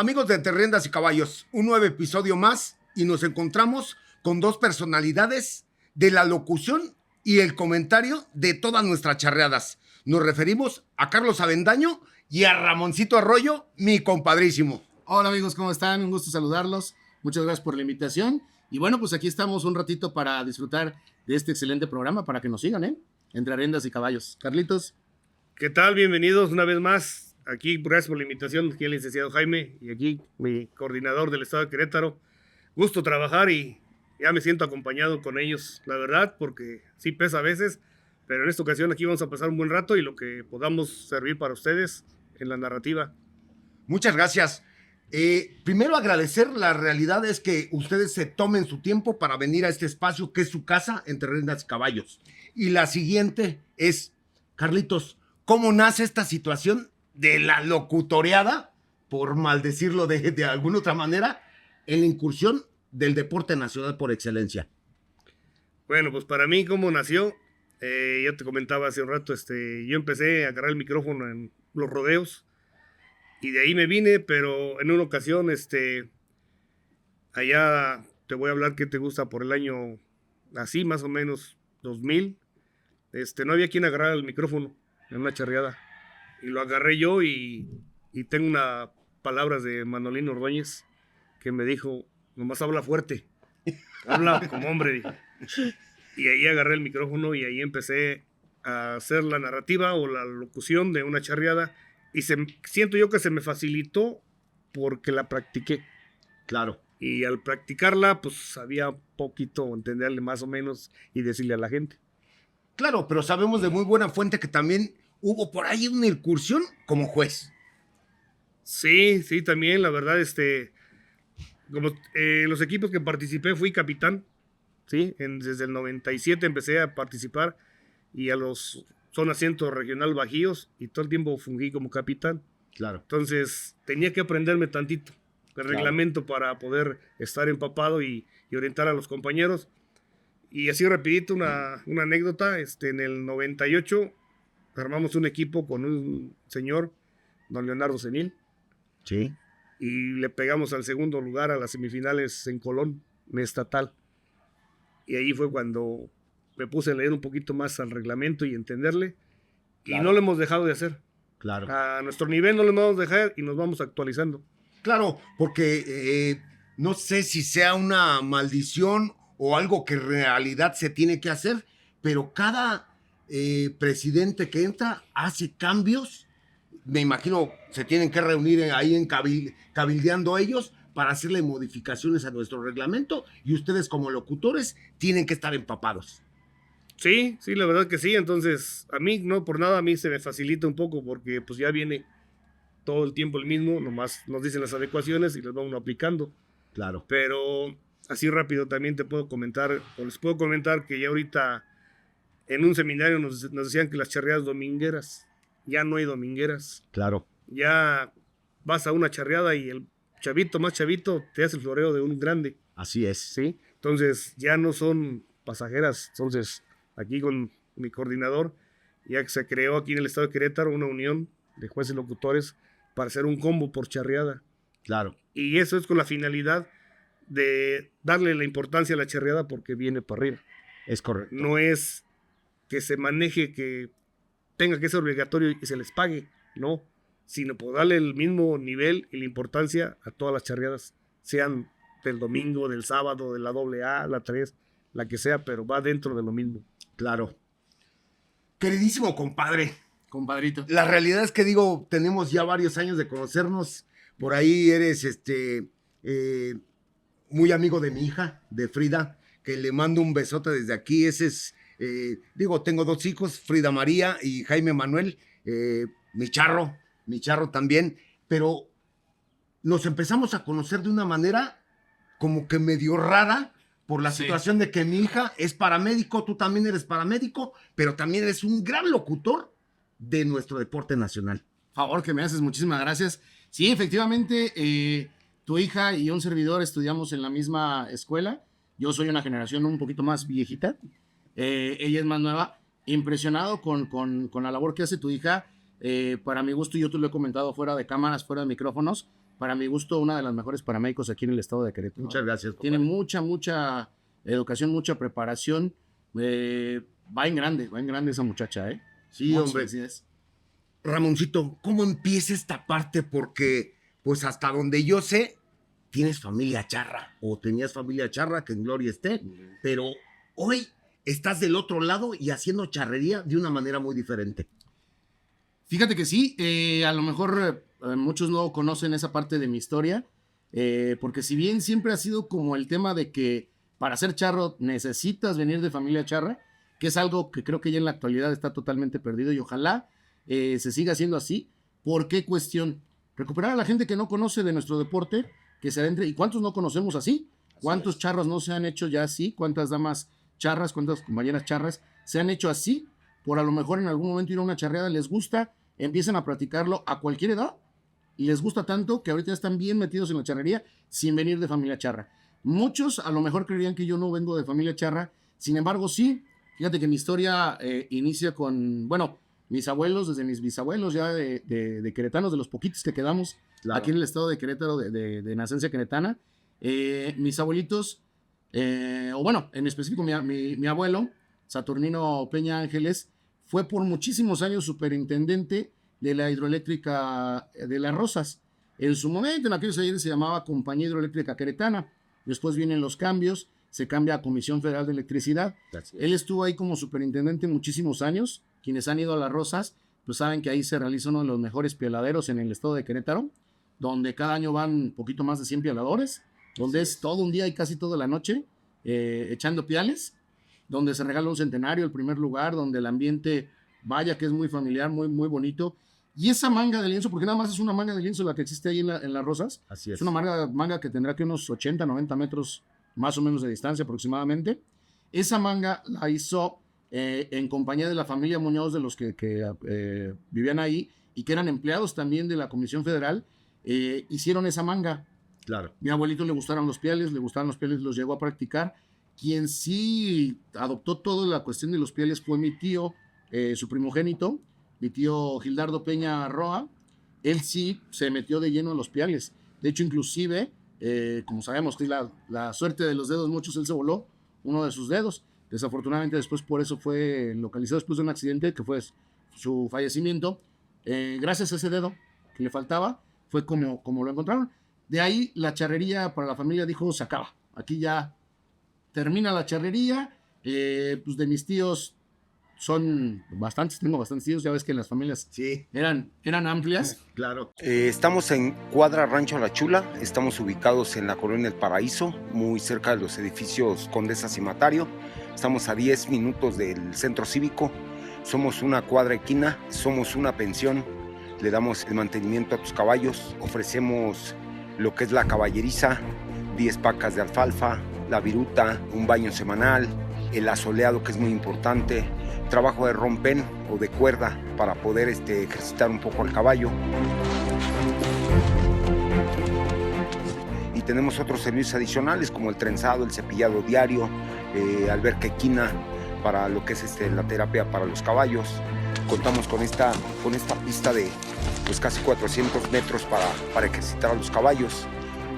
Amigos de Entre Riendas y Caballos, un nuevo episodio más y nos encontramos con dos personalidades de la locución y el comentario de todas nuestras charreadas. Nos referimos a Carlos Avendaño y a Ramoncito Arroyo, mi compadrísimo. Hola amigos, ¿cómo están? Un gusto saludarlos. Muchas gracias por la invitación. Y bueno, pues aquí estamos un ratito para disfrutar de este excelente programa, para que nos sigan, Entre Riendas y Caballos. Carlitos. ¿Qué tal? Bienvenidos una vez más. Aquí, gracias por la invitación, aquí el licenciado Jaime y aquí mi coordinador del estado de Querétaro. Gusto trabajar y ya me siento acompañado con ellos, la verdad, porque sí pesa a veces, pero en esta ocasión aquí vamos a pasar un buen rato y lo que podamos servir para ustedes en la narrativa. Muchas gracias. Primero agradecer, la realidad es que ustedes se tomen su tiempo para venir a este espacio que es su casa, Entre Riendas y Caballos. Y la siguiente es, Carlitos, ¿cómo nace esta situación de la locutoreada, por maldecirlo de alguna otra manera, en la incursión del deporte nacional por excelencia? Bueno, pues para mí, ¿cómo nació? Ya te comentaba hace un rato, yo empecé a agarrar el micrófono en los rodeos y de ahí me vine, pero en una ocasión, allá te voy a hablar que te gusta por el año así, más o menos 2000, no había quien agarrara el micrófono en una charreada. Y lo agarré yo y tengo unas palabras de Manolín Ordóñez que me dijo, nomás habla fuerte, habla como hombre. Dijo. Y ahí agarré el micrófono y ahí empecé a hacer la narrativa o la locución de una charreada y siento yo que se me facilitó porque la practiqué. Claro. Y al practicarla, pues sabía poquito entenderle más o menos y decirle a la gente. Claro, pero sabemos de muy buena fuente que también hubo por ahí una incursión como juez. Sí, también, la verdad, como los equipos que participé fui capitán, ¿sí? Desde el 97 empecé a participar y a los zona centro regional Bajíos y todo el tiempo fungí como capitán. Claro. Entonces tenía que aprenderme tantito el reglamento para poder estar empapado y orientar a los compañeros. Y así rapidito una anécdota, en el 98 armamos un equipo con un señor, don Leonardo Senil. Sí. Y le pegamos al segundo lugar a las semifinales en Colón, en estatal. Y ahí fue cuando me puse a leer un poquito más al reglamento y entenderle. Claro. Y no lo hemos dejado de hacer. Claro. A nuestro nivel no lo vamos a dejar y nos vamos actualizando. Claro, porque no sé si sea una maldición o algo que en realidad se tiene que hacer, pero cada presidente que entra hace cambios. Me imagino se tienen que reunir ahí en cabildeando ellos para hacerle modificaciones a nuestro reglamento y ustedes como locutores tienen que estar empapados. Sí, la verdad que sí. Entonces, a mí, no por nada, a mí se me facilita un poco porque pues ya viene todo el tiempo el mismo, nomás nos dicen las adecuaciones y las vamos aplicando. Claro. Pero así rápido también te puedo comentar, o les puedo comentar que ya ahorita en un seminario nos decían que las charreadas domingueras, ya no hay domingueras. Claro. Ya vas a una charreada y el chavito más chavito te hace el floreo de un grande. Así es. ¿Sí? Entonces ya no son pasajeras. Entonces aquí con mi coordinador ya que se creó aquí en el estado de Querétaro una unión de jueces locutores para hacer un combo por charreada. Claro. Y eso es con la finalidad de darle la importancia a la charreada porque viene para arriba. Es correcto. No es que se maneje, que tenga que ser obligatorio y se les pague, no, sino por darle el mismo nivel y la importancia a todas las charreadas, sean del domingo, del sábado, de la AA, la 3, la que sea, pero va dentro de lo mismo. Claro. Queridísimo compadre. Compadrito. La realidad es que tenemos ya varios años de conocernos. Por ahí eres muy amigo de mi hija, de Frida, que le mando un besote desde aquí. Ese es, tengo dos hijos, Frida María y Jaime Manuel, mi charro también, pero nos empezamos a conocer de una manera como que medio rara por la situación de que mi hija es paramédico, tú también eres paramédico, pero también eres un gran locutor de nuestro deporte nacional. Favor que me haces, muchísimas gracias. Sí, efectivamente, tu hija y un servidor estudiamos en la misma escuela. Yo soy una generación un poquito más viejita. Ella es más nueva. Impresionado con la labor que hace tu hija. Para mi gusto, yo te lo he comentado fuera de cámaras, fuera de micrófonos. para mi gusto, una de las mejores paramédicos aquí en el estado de Querétaro. Muchas gracias. Tiene compadre. mucha educación, mucha preparación. Va en grande esa muchacha, ¿eh? Sí, Muchas hombre. felicidades. Ramoncito, ¿cómo empieza esta parte? Porque, pues hasta donde yo sé, tienes familia charra, o tenías familia charra, que en gloria esté, pero hoy estás del otro lado y haciendo charrería de una manera muy diferente. Fíjate que sí, a lo mejor muchos no conocen esa parte de mi historia, porque si bien siempre ha sido como el tema de que para ser charro necesitas venir de familia charra, que es algo que creo que ya en la actualidad está totalmente perdido y ojalá se siga haciendo así. ¿Por qué cuestión? Recuperar a la gente que no conoce de nuestro deporte, que se adentre. ¿Y cuántos no conocemos así? ¿Cuántos charros no se han hecho ya así? ¿Cuántas damas charras, cuántas compañeras charras se han hecho así? Por a lo mejor en algún momento ir a una charreada les gusta, empiezan a practicarlo a cualquier edad y les gusta tanto que ahorita están bien metidos en la charrería sin venir de familia charra. Muchos a lo mejor creerían que yo no vengo de familia charra, sin embargo sí. Fíjate que mi historia inicia con, bueno, mis abuelos, desde mis bisabuelos ya de queretanos, de los poquitos que quedamos Claro. aquí en el estado de Querétaro, de nacencia queretana. Mis abuelitos, o bueno, en específico mi abuelo, Saturnino Peña Ángeles, fue por muchísimos años superintendente de la hidroeléctrica de Las Rosas. En su momento, en aquellos años se llamaba Compañía Hidroeléctrica Queretana. Después vienen los cambios, se cambia a Comisión Federal de Electricidad. Él estuvo ahí como superintendente muchísimos años. Quienes han ido a Las Rosas, pues saben que ahí se realiza uno de los mejores pialaderos en el estado de Querétaro, donde cada año van un poquito más de 100 pialadores, donde es todo un día y casi toda la noche echando piales, donde se regala un centenario, el primer lugar, donde el ambiente, vaya que es muy familiar, muy, muy bonito. Y esa manga de lienzo, porque nada más es una manga de lienzo la que existe ahí en Las Rosas. Así es. Es una manga que tendrá que unos 80, 90 metros más o menos de distancia aproximadamente. Esa manga la hizo en compañía de la familia Muñoz, de los que vivían ahí y que eran empleados también de la Comisión Federal. Hicieron esa manga. Claro. Mi abuelito le gustaron los pieles, los llegó a practicar. Quien sí adoptó toda la cuestión de los pieles fue mi tío, su primogénito, mi tío Gildardo Peña Roa. Él sí se metió de lleno a los pieles. De hecho, inclusive, como sabemos que es la suerte de los dedos, muchos, él se voló uno de sus dedos. Desafortunadamente después por eso fue localizado después de un accidente que fue su fallecimiento. Gracias a ese dedo que le faltaba fue como lo encontraron. De ahí la charrería para la familia dijo se acaba. Aquí ya termina la charrería. Pues de mis tíos son bastantes, tengo bastantes tíos. Ya ves que las familias Sí. eran amplias. Claro. Estamos en Cuadra Rancho La Chula, estamos ubicados en la colonia El Paraíso, muy cerca de los edificios Condesa Cimatario. Estamos a 10 minutos del centro cívico, somos una cuadra equina, somos una pensión, le damos el mantenimiento a tus caballos, ofrecemos lo que es la caballeriza, 10 pacas de alfalfa, la viruta, un baño semanal, el asoleado que es muy importante, trabajo de rompen o de cuerda para poder ejercitar un poco al caballo. Y tenemos otros servicios adicionales como el trenzado, el cepillado diario, alberca equina para lo que es la terapia para los caballos. Contamos con esta pista de pues, casi 400 metros para ejercitar a los caballos.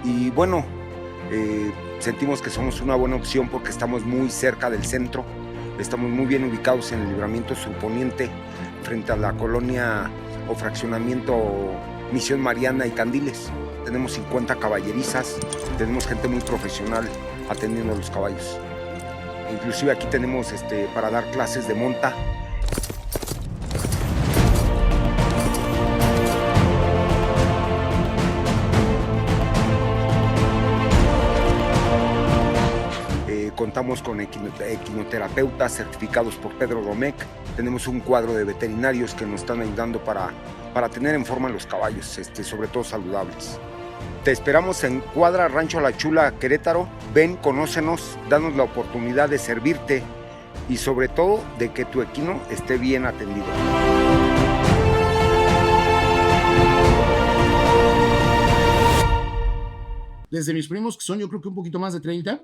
Y bueno, sentimos que somos una buena opción porque estamos muy cerca del centro. Estamos muy bien ubicados en el libramiento surponiente, frente a la colonia o fraccionamiento Misión Mariana y Candiles. Tenemos 50 caballerizas, tenemos gente muy profesional atendiendo a los caballos. Inclusive aquí tenemos para dar clases de monta. Contamos con equinoterapeutas certificados por Pedro Domecq. Tenemos un cuadro de veterinarios que nos están ayudando para tener en forma los caballos, sobre todo saludables. Te esperamos en Cuadra Rancho La Chula, Querétaro. Ven, conócenos, danos la oportunidad de servirte y sobre todo de que tu equino esté bien atendido. Desde mis primos, que son yo creo que un poquito más de 30,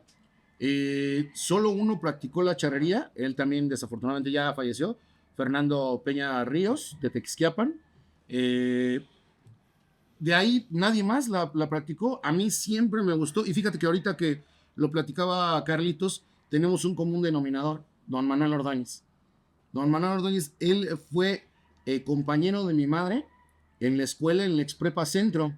solo uno practicó la charrería. Él también desafortunadamente ya falleció, Fernando Peña Ríos, de Texquiapan. de ahí nadie más la practicó. A mí siempre me gustó. Y fíjate que ahorita que lo platicaba Carlitos, tenemos un común denominador, don Manuel Ordóñez. Don Manuel Ordóñez, él fue compañero de mi madre en la escuela, en el Exprepa Centro.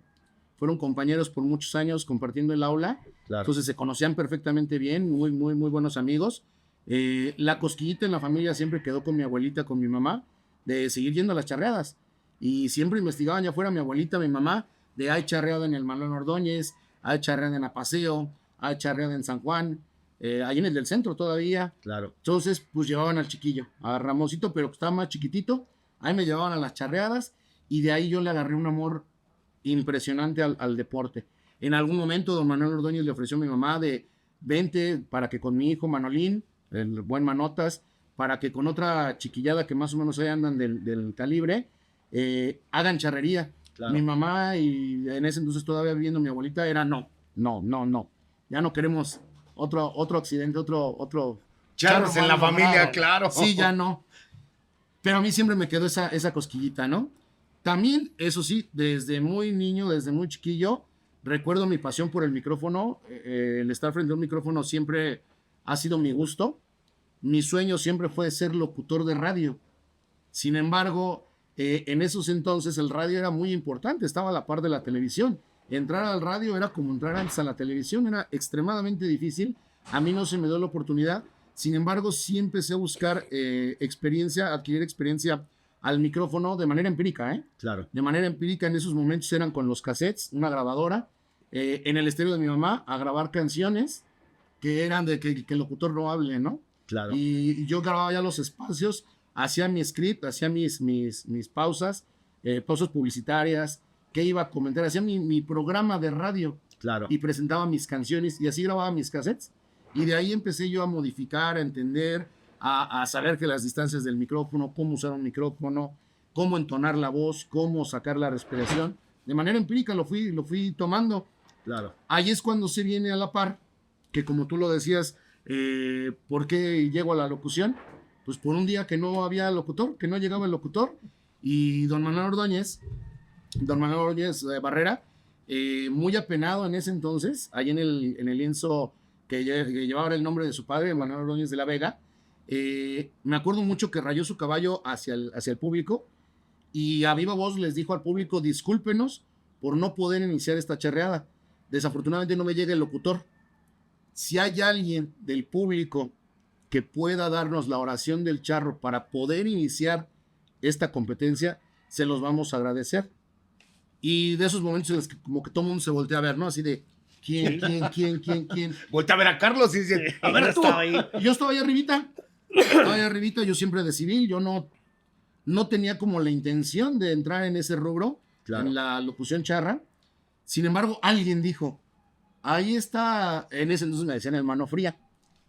Fueron compañeros por muchos años compartiendo el aula. Claro. Entonces se conocían perfectamente bien, muy, muy, muy buenos amigos. La cosquillita en la familia siempre quedó con mi abuelita, con mi mamá, de seguir yendo a las charreadas. Y siempre investigaban ya fuera mi abuelita, mi mamá, de hay charreado en el Manuel Ordóñez, hay charreado en Apaseo, hay charreado en San Juan, ahí en el del centro todavía. Claro. Entonces, pues llevaban al chiquillo, a Ramosito, pero que estaba más chiquitito. Ahí me llevaban a las charreadas y de ahí yo le agarré un amor impresionante al deporte. En algún momento, don Manuel Ordóñez le ofreció a mi mamá de 20 para que con mi hijo Manolín, el buen Manotas, para que con otra chiquillada que más o menos ahí andan del calibre, hagan charrería. Claro. Mi mamá, y en ese entonces todavía viviendo mi abuelita, era no. Ya no queremos otro accidente, otro Charros en la malo, familia, bravo. claro. Sí, ya no. Pero a mí siempre me quedó esa cosquillita, ¿no? También, eso sí, desde muy niño, desde muy chiquillo, recuerdo mi pasión por el micrófono. El estar frente a un micrófono siempre ha sido mi gusto. Mi sueño siempre fue ser locutor de radio. Sin embargo, en esos entonces el radio era muy importante, estaba a la par de la televisión. Entrar al radio era como entrar antes a la televisión, era extremadamente difícil. A mí no se me dio la oportunidad. Sin embargo, sí empecé a buscar adquirir experiencia al micrófono de manera empírica, ¿eh? Claro. De manera empírica, en esos momentos eran con los cassettes, una grabadora, en el estéreo de mi mamá, a grabar canciones que eran de que el locutor no hable, ¿no? Claro. Y yo grababa ya los espacios, hacía mi script, hacía mis pausas, pausas publicitarias, que iba a comentar, hacía mi programa de radio. Claro. Y presentaba mis canciones y así grababa mis cassettes. Y de ahí empecé yo a modificar, a entender, a saber que las distancias del micrófono, cómo usar un micrófono, cómo entonar la voz, cómo sacar la respiración. De manera empírica lo fui tomando. Claro. Ahí es cuando se viene a la par, que como tú lo decías, ¿por qué llego a la locución? Pues por un día que no había locutor, que no llegaba el locutor, y don Manuel Ordóñez Barrera, muy apenado en ese entonces, ahí en el lienzo que llevaba el nombre de su padre, Manuel Ordóñez de la Vega, me acuerdo mucho que rayó su caballo hacia el público y a viva voz les dijo al público: discúlpenos por no poder iniciar esta charreada. Desafortunadamente no me llega el locutor. Si hay alguien del público que pueda darnos la oración del charro para poder iniciar esta competencia, se los vamos a agradecer. Y de esos momentos en los que como que todo el mundo se voltea a ver, ¿no? Así de, ¿quién? Voltea a ver a Carlos y dice, a ver tú. Yo estaba ahí arribita, yo siempre de civil, yo no tenía como la intención de entrar en ese rubro, Claro. en la locución charra. Sin embargo, alguien dijo, ahí está, en ese entonces me decían el Mano Fría,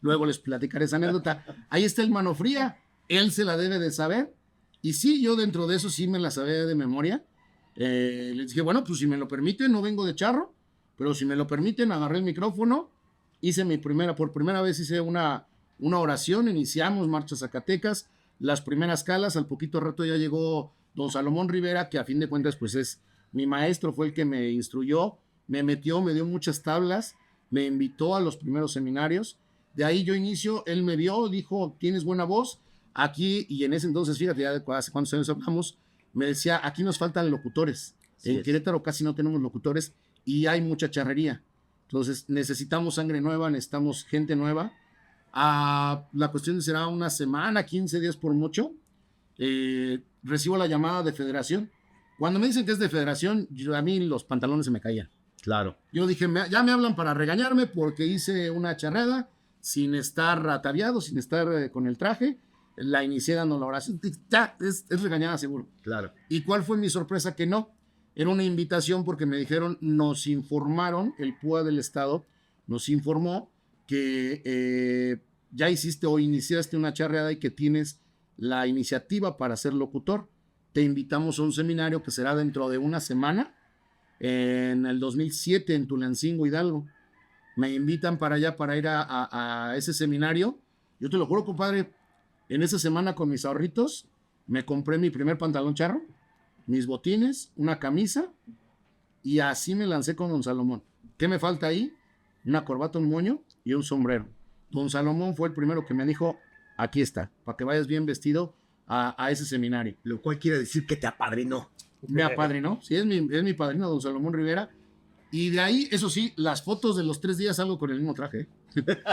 luego les platicaré esa anécdota, ahí está el Mano Fría, él se la debe de saber, y sí, yo dentro de eso sí me la sabía de memoria. Les dije, bueno, pues si me lo permiten, no vengo de charro, pero si me lo permiten, agarré el micrófono, por primera vez hice una oración, iniciamos Marcha Zacatecas, las primeras calas, al poquito rato ya llegó don Salomón Rivera, que a fin de cuentas pues es mi maestro, fue el que me instruyó, me metió, me dio muchas tablas, me invitó a los primeros seminarios, de ahí yo inicio, él me vio, dijo, tienes buena voz, aquí, y en ese entonces, fíjate, ya hace cuántos años hablamos, me decía, aquí nos faltan locutores, en Querétaro casi no tenemos locutores, y hay mucha charrería, entonces necesitamos sangre nueva, necesitamos gente nueva. La cuestión será una semana, 15 días por mucho, recibo la llamada de federación. Cuando me dicen que es de federación, a mí los pantalones se me caían. Claro. Yo dije, ya me hablan para regañarme porque hice una charrada sin estar ataviado, sin estar con el traje, la inicié dando la oración, ya, es regañada seguro. Claro. ¿Y cuál fue mi sorpresa? Que no, era una invitación porque me dijeron, nos informaron, el PUA del Estado nos informó que ya hiciste o iniciaste una charreada y que tienes la iniciativa para ser locutor. Te invitamos a un seminario que será dentro de una semana, en el 2007, en Tulancingo, Hidalgo. Me invitan para allá para ir a ese seminario. Yo te lo juro, compadre, en esa semana con mis ahorritos me compré mi primer pantalón charro, mis botines, una camisa y así me lancé con don Salomón. ¿Qué me falta ahí? Una corbata, un moño y un sombrero. Don Salomón fue el primero que me dijo, aquí está, para que vayas bien vestido a ese seminario. Lo cual quiere decir que te apadrinó. Me apadrinó, sí, es mi padrino, don Salomón Rivera. Y de ahí, eso sí, las fotos de los 3 días salgo con el mismo traje.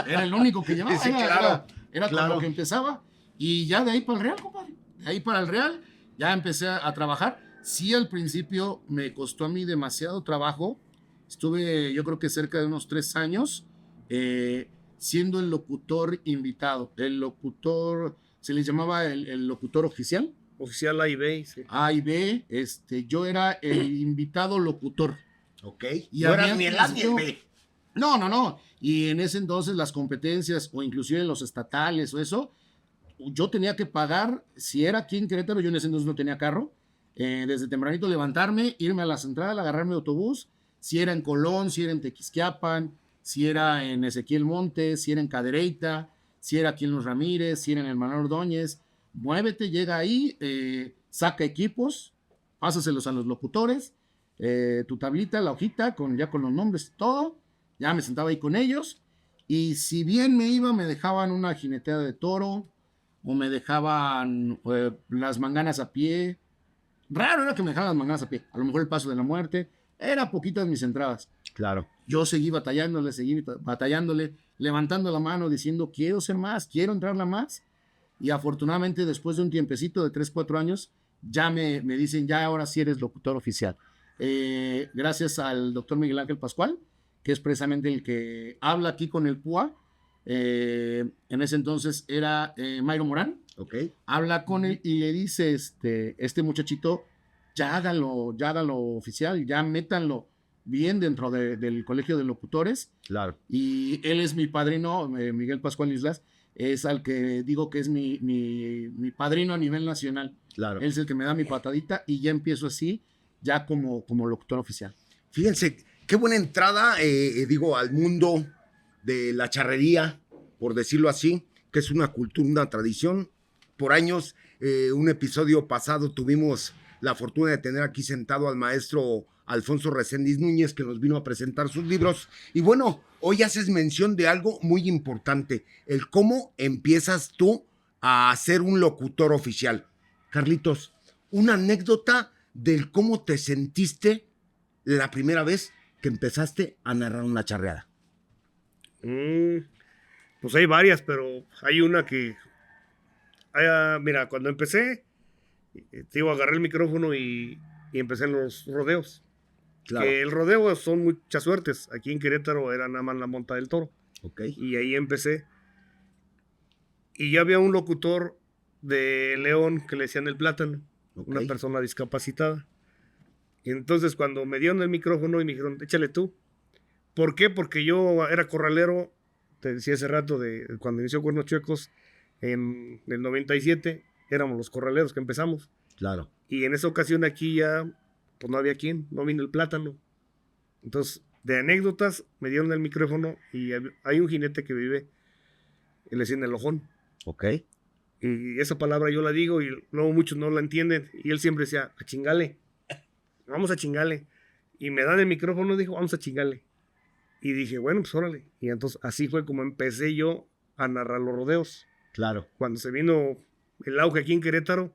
Era el único que llevaba, Sí, claro, era claro. con lo que empezaba. Y ya de ahí para el Real, compadre. De ahí para el Real, ya empecé a trabajar. Sí, al principio me costó a mí demasiado trabajo. Estuve, yo creo que cerca de unos 3 años, siendo el locutor invitado. El locutor, se les llamaba el locutor oficial. Oficial A y B, sí. A y B, yo era el invitado locutor. Ok. Y no había eras ni el A ni el B. No. Y en ese entonces las competencias, o inclusive los estatales o eso, yo tenía que pagar, si era aquí en Querétaro, yo en ese entonces no tenía carro, desde tempranito levantarme, irme a la central, agarrarme autobús, si era en Colón, si era en Tequisquiapan, si era en Ezequiel Montes, si era en Cadereyta, si era aquí en Los Ramírez, si era en el Manuel Ordóñez. Muévete, llega ahí, saca equipos, pásaselos a los locutores, tu tablita, la hojita, ya con los nombres, todo. Ya me sentaba ahí con ellos. Y si bien me iba, me dejaban una jineteada de toro, o me dejaban las manganas a pie. Raro era que me dejaran las manganas a pie. A lo mejor el paso de la muerte. Era poquitas mis entradas. Claro. Yo seguí batallándole, levantando la mano, diciendo, quiero ser más, quiero entrarla más. Y afortunadamente, después de un tiempecito de 3, 4 años, ya me dicen, ya ahora sí eres locutor oficial. Gracias al doctor Miguel Ángel Pascual, que es precisamente el que habla aquí con el PUA. En ese entonces era Mayro Morán. Ok. Habla con él y le dice, este muchachito, ya háganlo oficial, ya métanlo bien dentro del colegio de locutores. Claro. Y él es mi padrino, Miguel Pascual Islas, es al que digo que es mi padrino a nivel nacional. Claro. Él es el que me da mi patadita y ya empiezo así, ya como locutor oficial. Fíjense, qué buena entrada, al mundo de la charrería, por decirlo así, que es una cultura, una tradición. Por años, un episodio pasado tuvimos la fortuna de tener aquí sentado al maestro Alfonso Reséndiz Núñez, que nos vino a presentar sus libros. Y bueno, hoy haces mención de algo muy importante, el cómo empiezas tú a ser un locutor oficial. Carlitos, una anécdota del cómo te sentiste la primera vez que empezaste a narrar una charreada. Pues hay varias, pero hay una que... mira, cuando empecé, agarré el micrófono y empecé en los rodeos. Claro. Que el rodeo son muchas suertes. Aquí en Querétaro era nada más la monta del toro. Ok. Y ahí empecé. Y ya había un locutor de León que le decían el plátano. Ok. Una persona discapacitada. Y entonces cuando me dieron el micrófono y me dijeron, échale tú. ¿Por qué? Porque yo era corralero, te decía hace rato, cuando inició Cuernos Chuecos, en el 97, éramos los corraleros que empezamos. Claro. Y en esa ocasión aquí ya, pues no había quien, no vino el plátano. Entonces, de anécdotas, me dieron el micrófono y hay un jinete que vive, le decían el ojón. Ok. Y esa palabra yo la digo y luego muchos no la entienden. Y él siempre decía, a chingale, vamos a chingale. Y me dan el micrófono y dijo, vamos a chingale. Y dije, bueno, pues órale. Y entonces así fue como empecé yo a narrar los rodeos. Claro. Cuando se vino el auge aquí en Querétaro,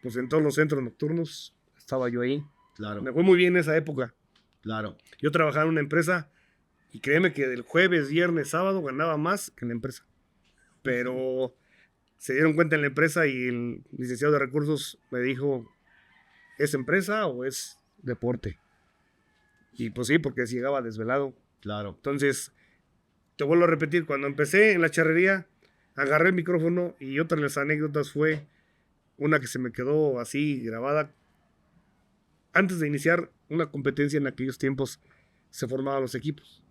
pues en todos los centros nocturnos estaba yo ahí. Claro. Me fue muy bien esa época. Claro. Yo trabajaba en una empresa y créeme que del jueves, viernes, sábado ganaba más que en la empresa. Pero se dieron cuenta en la empresa y el licenciado de recursos me dijo, ¿es empresa o es deporte? Y pues sí, porque llegaba desvelado. Claro. Entonces, te vuelvo a repetir, cuando empecé en la charrería, agarré el micrófono y otra de las anécdotas fue una que se me quedó así grabada. Antes de iniciar una competencia en aquellos tiempos, se formaban los equipos.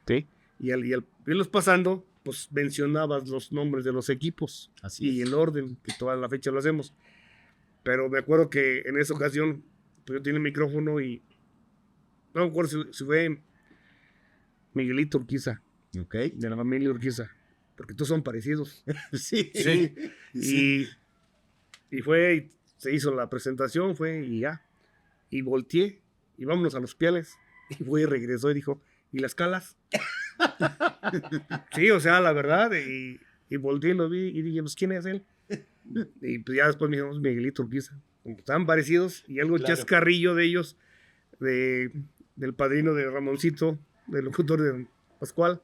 Sí. Y al irlos pasando, pues mencionabas los nombres de los equipos. Así y es. el orden, que toda la fecha lo hacemos. Pero me acuerdo que en esa ocasión, pues yo tenía el micrófono y no me acuerdo si fue Miguelito Urquiza, Ok. de la familia Urquiza, porque todos son parecidos. Sí. Sí. Y fue, y se hizo la presentación, fue y ya. Y volteé y vámonos a Los Piales. Y fue y regresó y dijo, ¿y las calas? Sí, o sea, la verdad, y volteé y lo vi y dije, pues, ¿quién es él? Y pues ya después me dijimos Miguelito Urquiza. Como estaban parecidos y algo Claro. chascarrillo de ellos, del padrino de Ramoncito, del locutor de Pascual.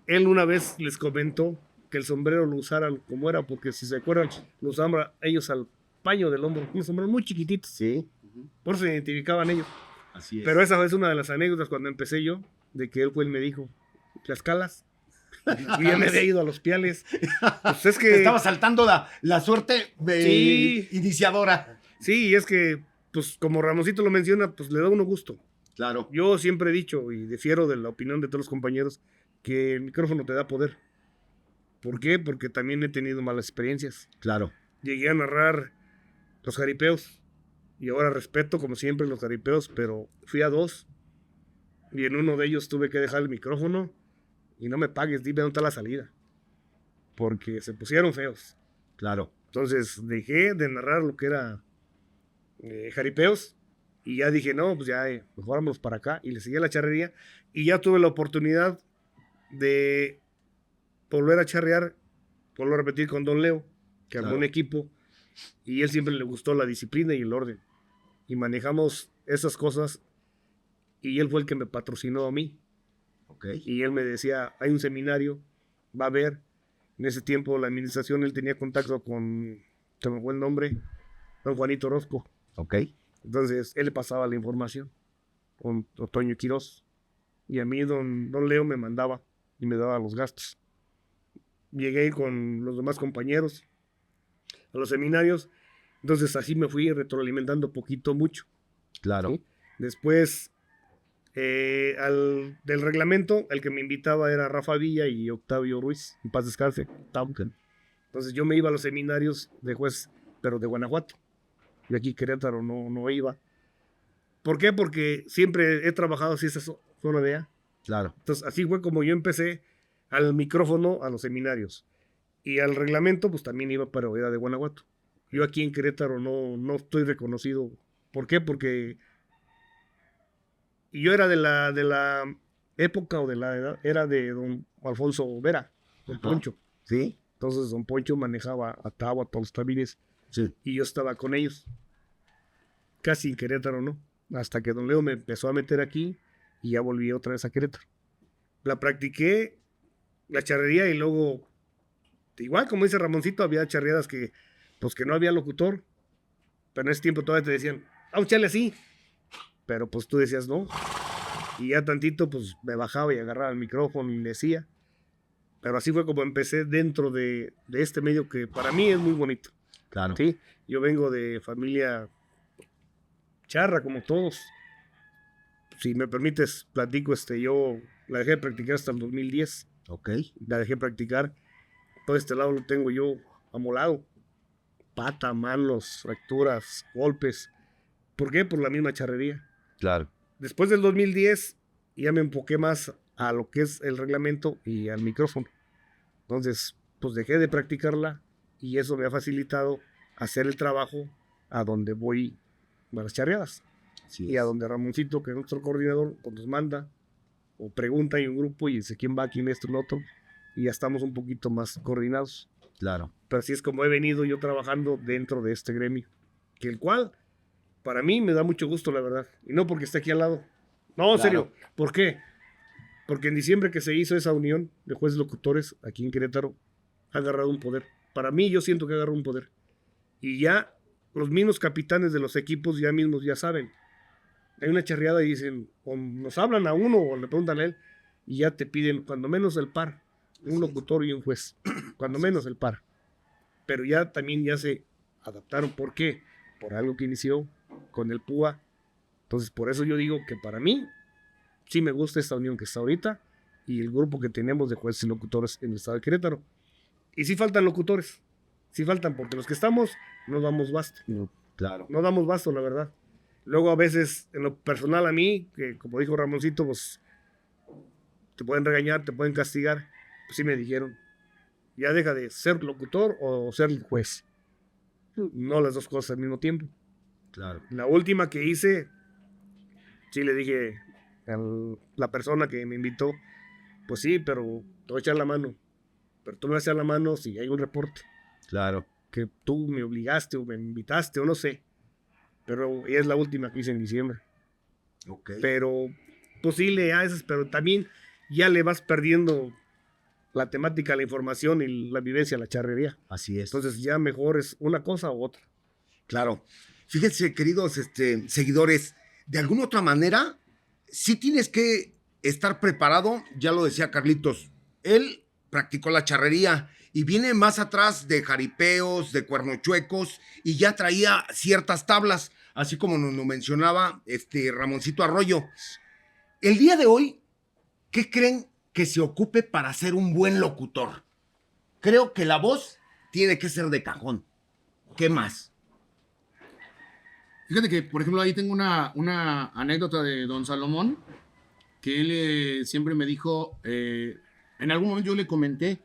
Él una vez les comentó que el sombrero lo usaran como era, porque si se acuerdan, lo usaban ellos al paño del hombro, un sombrero muy chiquitito, Sí, por eso se identificaban ellos. así es. Pero esa es una de las anécdotas cuando empecé yo, de que él fue y me dijo, ¿las calas? Y ya me había ido a Los Piales. Pues es Te que... estaba saltando la suerte Sí. iniciadora. Sí, y es que, pues como Ramoncito lo menciona, pues le da uno gusto. Claro, Yo siempre he dicho, y difiero de la opinión de todos los compañeros, que el micrófono te da poder. ¿Por qué? Porque también he tenido malas experiencias. claro. Llegué a narrar los jaripeos, y ahora respeto, como siempre, los jaripeos, pero fui a 2, y en uno de ellos tuve que dejar el micrófono, y no me pagues, dime dónde está la salida. Porque se pusieron feos. Claro. Entonces dejé de narrar lo que era jaripeos y ya dije, no, pues ya mejor vámonos para acá y le seguí a la charrería y ya tuve la oportunidad de volver a charrear, volver a repetir con Don Leo, que armó Claro. un equipo y él siempre le gustó la disciplina y el orden y manejamos esas cosas y él fue el que me patrocinó a mí Ok. y él me decía, hay un seminario, va a haber. En ese tiempo la administración, él tenía contacto con, se me fue el nombre, don Juanito Orozco. Ok. Entonces él le pasaba la información con Otoño Quirós. Y a mí don Leo me mandaba y me daba los gastos. Llegué con los demás compañeros a los seminarios. Entonces así me fui retroalimentando poquito, mucho. Claro. ¿Sí? Después, del reglamento, el que me invitaba era Rafa Villa y Octavio Ruiz, en paz descanse. Octavio. Ok. Entonces yo me iba a los seminarios de juez, pero de Guanajuato. Y aquí Querétaro no iba. ¿Por qué? Porque siempre he trabajado así esa zona de A. Claro. Entonces así fue como yo empecé al micrófono, a los seminarios. Y al reglamento, pues también iba, pero era de Guanajuato. Yo aquí en Querétaro no estoy reconocido. ¿Por qué? Porque yo era de la época o de la edad, era de don Alfonso Vera, don Ajá. Poncho. Sí. Entonces don Poncho manejaba a Tabo, a todos los tamines, Sí. y yo estaba con ellos. Casi en Querétaro, ¿no? Hasta que don Leo me empezó a meter aquí y ya volví otra vez a Querétaro. La practiqué, la charrería, y luego, igual como dice Ramoncito, había charreadas que, pues que no había locutor, pero en ese tiempo todavía te decían, chale así, pero pues tú decías no, y ya tantito pues me bajaba y agarraba el micrófono y le decía, pero así fue como empecé dentro de este medio que para mí es muy bonito. Claro. Sí, yo vengo de familia charra como todos. Si me permites, platico, yo la dejé de practicar hasta el 2010. Ok. La dejé practicar. Todo este lado lo tengo yo amolado. Pata, manos, fracturas, golpes. ¿Por qué? Por la misma charrería. Claro. Después del 2010 ya me enfoqué más a lo que es el reglamento y al micrófono. Entonces, pues dejé de practicarla y eso me ha facilitado hacer el trabajo a donde voy a las charreadas. Así Y a es. donde Ramoncito, que es nuestro coordinador, pues nos manda o pregunta en un grupo y dice quién va, quién esto, lo otro. Y ya estamos un poquito más coordinados. Claro. Pero así es como he venido yo trabajando dentro de este gremio. Que el cual, para mí, me da mucho gusto, la verdad. Y no porque esté aquí al lado. No, en Claro. serio. ¿Por qué? Porque en diciembre que se hizo esa unión de jueces locutores aquí en Querétaro, ha agarrado un poder. Para mí, yo siento que ha agarrado un poder. Y ya los mismos capitanes de los equipos ya mismos ya saben. Hay una charreada y dicen, o nos hablan a uno o le preguntan a él, y ya te piden cuando menos el par, un locutor y un juez, cuando menos el par. Pero ya también ya se adaptaron. ¿Por qué? Por algo que inició con el PUA. Entonces, por eso yo digo que para mí sí me gusta esta unión que está ahorita y el grupo que tenemos de jueces y locutores en el estado de Querétaro. Y sí faltan locutores, sí faltan, porque los que estamos no damos basto. Claro. No damos basto, la verdad. Luego a veces, en lo personal a mí, que como dijo Ramoncito, pues te pueden regañar, te pueden castigar. Pues sí me dijeron, ya deja de ser locutor o ser juez. No las dos cosas al mismo tiempo. Claro. La última que hice, sí le dije a la persona que me invitó, pues sí, pero te voy a echar la mano. Pero tú me vas a echar la mano si hay un reporte. Claro. Que tú me obligaste o me invitaste o no sé. Pero ella es la última que hice en diciembre. Ok. Pero pues sí le haces, pero también ya le vas perdiendo la temática, la información y la vivencia, la charrería. Así es. Entonces ya mejor es una cosa u otra. Claro. Fíjense, queridos seguidores, de alguna otra manera, sí tienes que estar preparado, ya lo decía Carlitos, él practicó la charrería y viene más atrás de jaripeos, de cuernochuecos, y ya traía ciertas tablas, así como nos lo mencionaba Ramoncito Arroyo. El día de hoy, ¿qué creen que se ocupe para ser un buen locutor? Creo que la voz tiene que ser de cajón. ¿Qué más? Fíjate que, por ejemplo, ahí tengo una anécdota de don Salomón, que él siempre me dijo, en algún momento yo le comenté,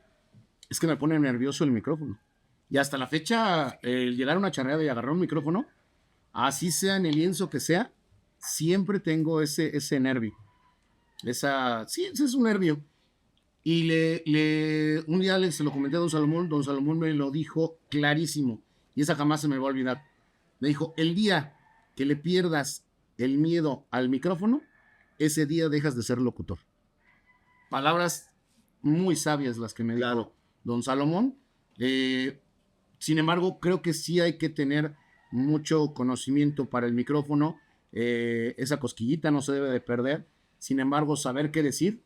es que me pone nervioso el micrófono. Y hasta la fecha, el llegar a una charreada y agarrar un micrófono, así sea en el lienzo que sea, siempre tengo ese nervio. Sí, ese es un nervio. Y un día se lo comenté a don Salomón me lo dijo clarísimo, y esa jamás se me va a olvidar. Me dijo, el día que le pierdas el miedo al micrófono, ese día dejas de ser locutor. Palabras muy sabias las que me dijo don Salomón. Sin embargo, creo que sí hay que tener mucho conocimiento para el micrófono. Esa cosquillita no se debe de perder. Sin embargo, saber qué decir,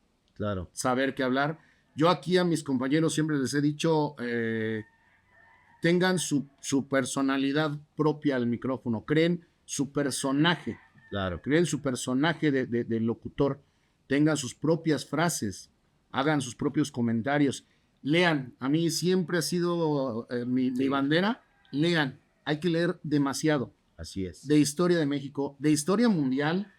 saber qué hablar. Yo aquí a mis compañeros siempre les he dicho, tengan su personalidad propia al micrófono, creen su personaje, creen su personaje de locutor, tengan sus propias frases, hagan sus propios comentarios, lean. A mí siempre ha sido mi bandera, lean. Hay que leer demasiado. Así es. De historia de México, de historia mundial,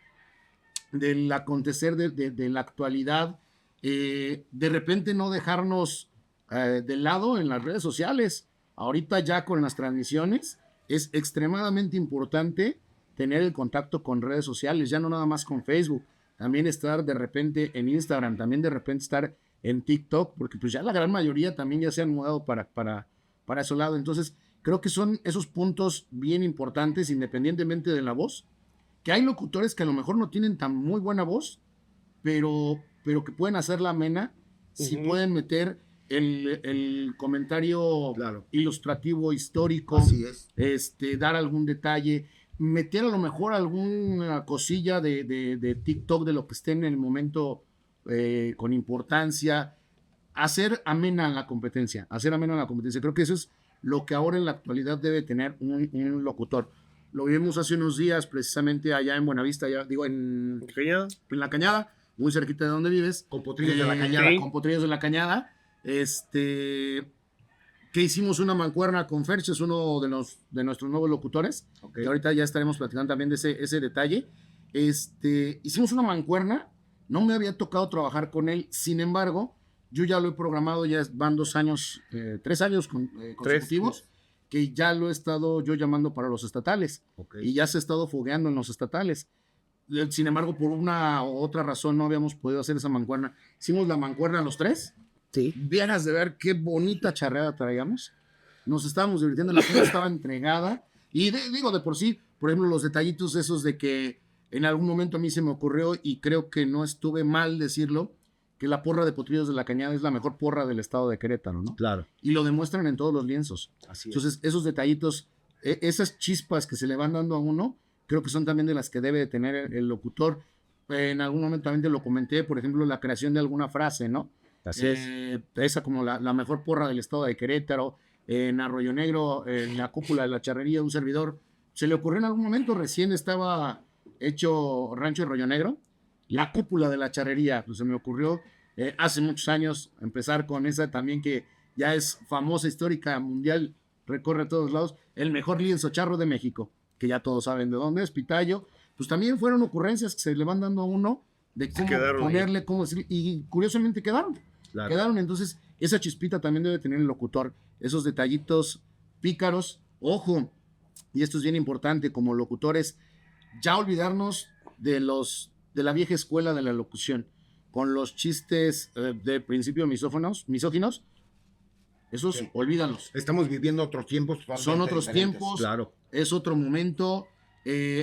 del acontecer de la actualidad, de repente no dejarnos de lado en las redes sociales. Ahorita ya con las transmisiones es extremadamente importante tener el contacto con redes sociales, ya no nada más con Facebook, también estar de repente en Instagram, también de repente estar en TikTok, porque pues ya la gran mayoría también ya se han mudado para ese lado. Entonces creo que son esos puntos bien importantes independientemente de la voz, que hay locutores que a lo mejor no tienen tan muy buena voz, pero que pueden hacerla amena, si pueden meter el comentario ilustrativo, histórico, así es. Dar algún detalle, meter a lo mejor alguna cosilla de TikTok de lo que esté en el momento con importancia, hacer amena la competencia, Creo que eso es lo que ahora en la actualidad debe tener un locutor. Lo vimos hace unos días precisamente allá en Buenavista, en La Cañada, muy cerquita de donde vives. Con Potrillos de la Cañada. Con Potrillos de la Cañada. Que hicimos una mancuerna con Ferch, es uno de nuestros nuevos locutores, que ahorita ya estaremos platicando también de ese detalle. Hicimos una mancuerna, no me había tocado trabajar con él, sin embargo, yo ya lo he programado, ya van 2 años, 3 años consecutivos, que ya lo he estado yo llamando para los estatales, y ya se ha estado fogueando en los estatales. Sin embargo, por una u otra razón no habíamos podido hacer esa mancuerna. Hicimos la mancuerna los 3. Sí. Vieras de ver qué bonita charreada traíamos. Nos estábamos divirtiendo, la gente estaba entregada. Y digo, de por sí, por ejemplo, los detallitos esos de que en algún momento a mí se me ocurrió, y creo que no estuve mal decirlo, que la porra de Potrillos de la Cañada es la mejor porra del estado de Querétaro, ¿no? Claro. Y lo demuestran en todos los lienzos. Así es. Entonces, esos detallitos, esas chispas que se le van dando a uno, creo que son también de las que debe de tener el locutor. En algún momento también te lo comenté, por ejemplo, la creación de alguna frase, ¿no? Así es. Esa como la mejor porra del estado de Querétaro, en Arroyo Negro, en la cúpula de la charrería de un servidor. Se le ocurrió en algún momento, recién estaba hecho Rancho Arroyo Negro, la cúpula de la charrería, pues se me ocurrió hace muchos años empezar con esa también que ya es famosa, histórica, mundial, recorre a todos lados, el mejor lienzo charro de México, que ya todos saben de dónde es, Pitayo. Pues también fueron ocurrencias que se le van dando a uno de cómo ponerle, cómo decir, y curiosamente quedaron. Quedaron, entonces esa chispita también debe tener el locutor, esos detallitos pícaros. Ojo, y esto es bien importante como locutores, ya olvidarnos de la vieja escuela de la locución, con los chistes de principio misóginos, esos Sí. olvídalos. Estamos viviendo otros tiempos. Son totalmente otros diferentes. tiempos, Claro. es otro momento.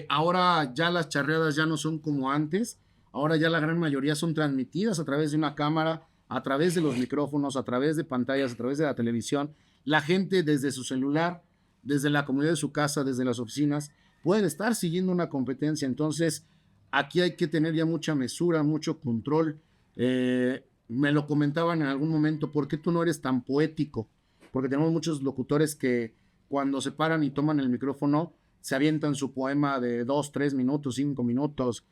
Ahora ya las charreadas ya no son como antes. Ahora ya la gran mayoría son transmitidas a través de una cámara, a través de los micrófonos, a través de pantallas, a través de la televisión. La gente desde su celular, desde la comodidad de su casa, desde las oficinas, pueden estar siguiendo una competencia. Entonces, aquí hay que tener ya mucha mesura, mucho control. Me lo comentaban en algún momento, ¿por qué tú no eres tan poético? Porque tenemos muchos locutores que cuando se paran y toman el micrófono, se avientan su poema de 2, 3 minutos, 5 minutos.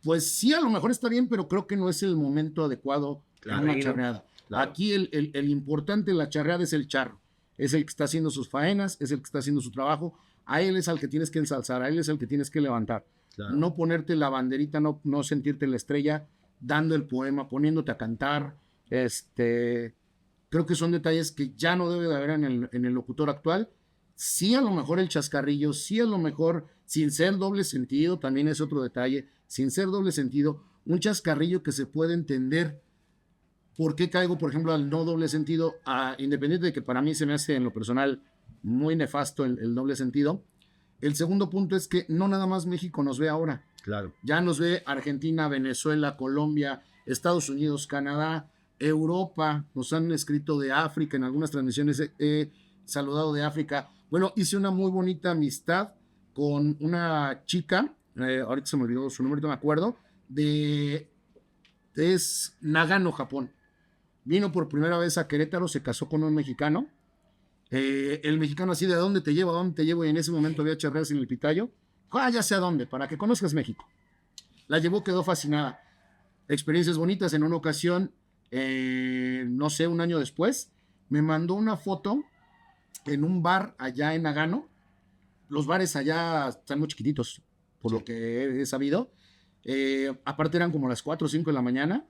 Pues sí, a lo mejor está bien, pero creo que no es el momento adecuado Claro, en una no. charreada. Claro. Aquí el importante de la charreada es el charro. Es el que está haciendo sus faenas, es el que está haciendo su trabajo. A él es al que tienes que ensalzar, a él es al que tienes que levantar. Claro. No ponerte la banderita, no sentirte la estrella, dando el poema, poniéndote a cantar. Creo que son detalles que ya no debe de haber en el locutor actual. Sí, a lo mejor el chascarrillo, sí, a lo mejor, sin ser doble sentido, también es otro detalle, sin ser doble sentido, un chascarrillo que se puede entender. ¿Por qué caigo, por ejemplo, al no doble sentido? Independiente de que para mí se me hace en lo personal muy nefasto el doble sentido. El segundo punto es que no nada más México nos ve ahora. Claro. Ya nos ve Argentina, Venezuela, Colombia, Estados Unidos, Canadá, Europa. Nos han escrito de África. En algunas transmisiones he saludado de África. Bueno, hice una muy bonita amistad con una chica. Ahorita se me olvidó su nombre, no me acuerdo. Es Nagano, Japón. Vino por primera vez a Querétaro, se casó con un mexicano. El mexicano así, ¿de dónde te llevo? ¿A dónde te llevo? Y en ese momento había charreas en el Pitayo. Ya sé a dónde, para que conozcas México. La llevó, quedó fascinada. Experiencias bonitas. En una ocasión, no sé, un año después, me mandó una foto en un bar allá en Nagano. Los bares allá están muy chiquititos, por lo que he sabido. Aparte eran como las 4 o 5 de la mañana,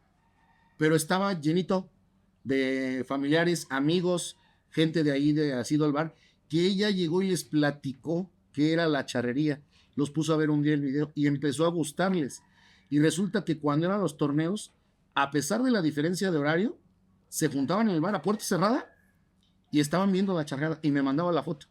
pero estaba llenito de familiares, amigos, gente de ahí, de asido al bar, que ella llegó y les platicó qué era la charrería. Los puso a ver un día el video y empezó a gustarles. Y resulta que cuando eran los torneos, a pesar de la diferencia de horario, se juntaban en el bar a puerta cerrada y estaban viendo la charreada y me mandaba la foto.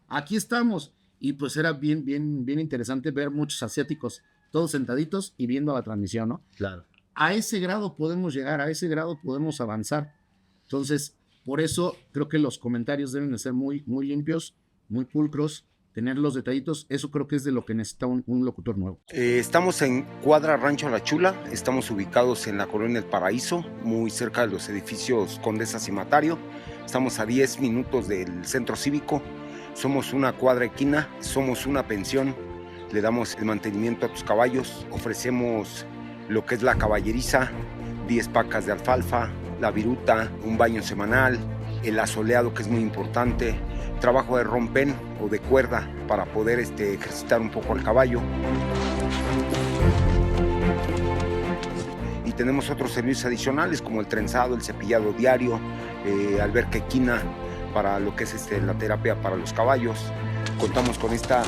Aquí estamos. Y pues era bien interesante ver muchos asiáticos todos sentaditos y viendo la transmisión, ¿no? Claro. A ese grado podemos llegar, a ese grado podemos avanzar. Entonces, por eso creo que los comentarios deben de ser muy limpios, muy pulcros, tener los detallitos. Eso creo que es de lo que necesita un locutor nuevo. Estamos en Cuadra Rancho La Chula, estamos ubicados en la colonia El Paraíso, muy cerca de los edificios Condesa Cimatario. Estamos a 10 minutos del centro cívico. Somos una cuadra equina, somos una pensión, le damos el mantenimiento a tus caballos, ofrecemos lo que es la caballeriza, 10 pacas de alfalfa, la viruta, un baño semanal, el asoleado, que es muy importante, trabajo de rompen o de cuerda para poder ejercitar un poco al caballo. Y tenemos otros servicios adicionales como el trenzado, el cepillado diario, alberca equina para lo que es la terapia para los caballos. Contamos con esta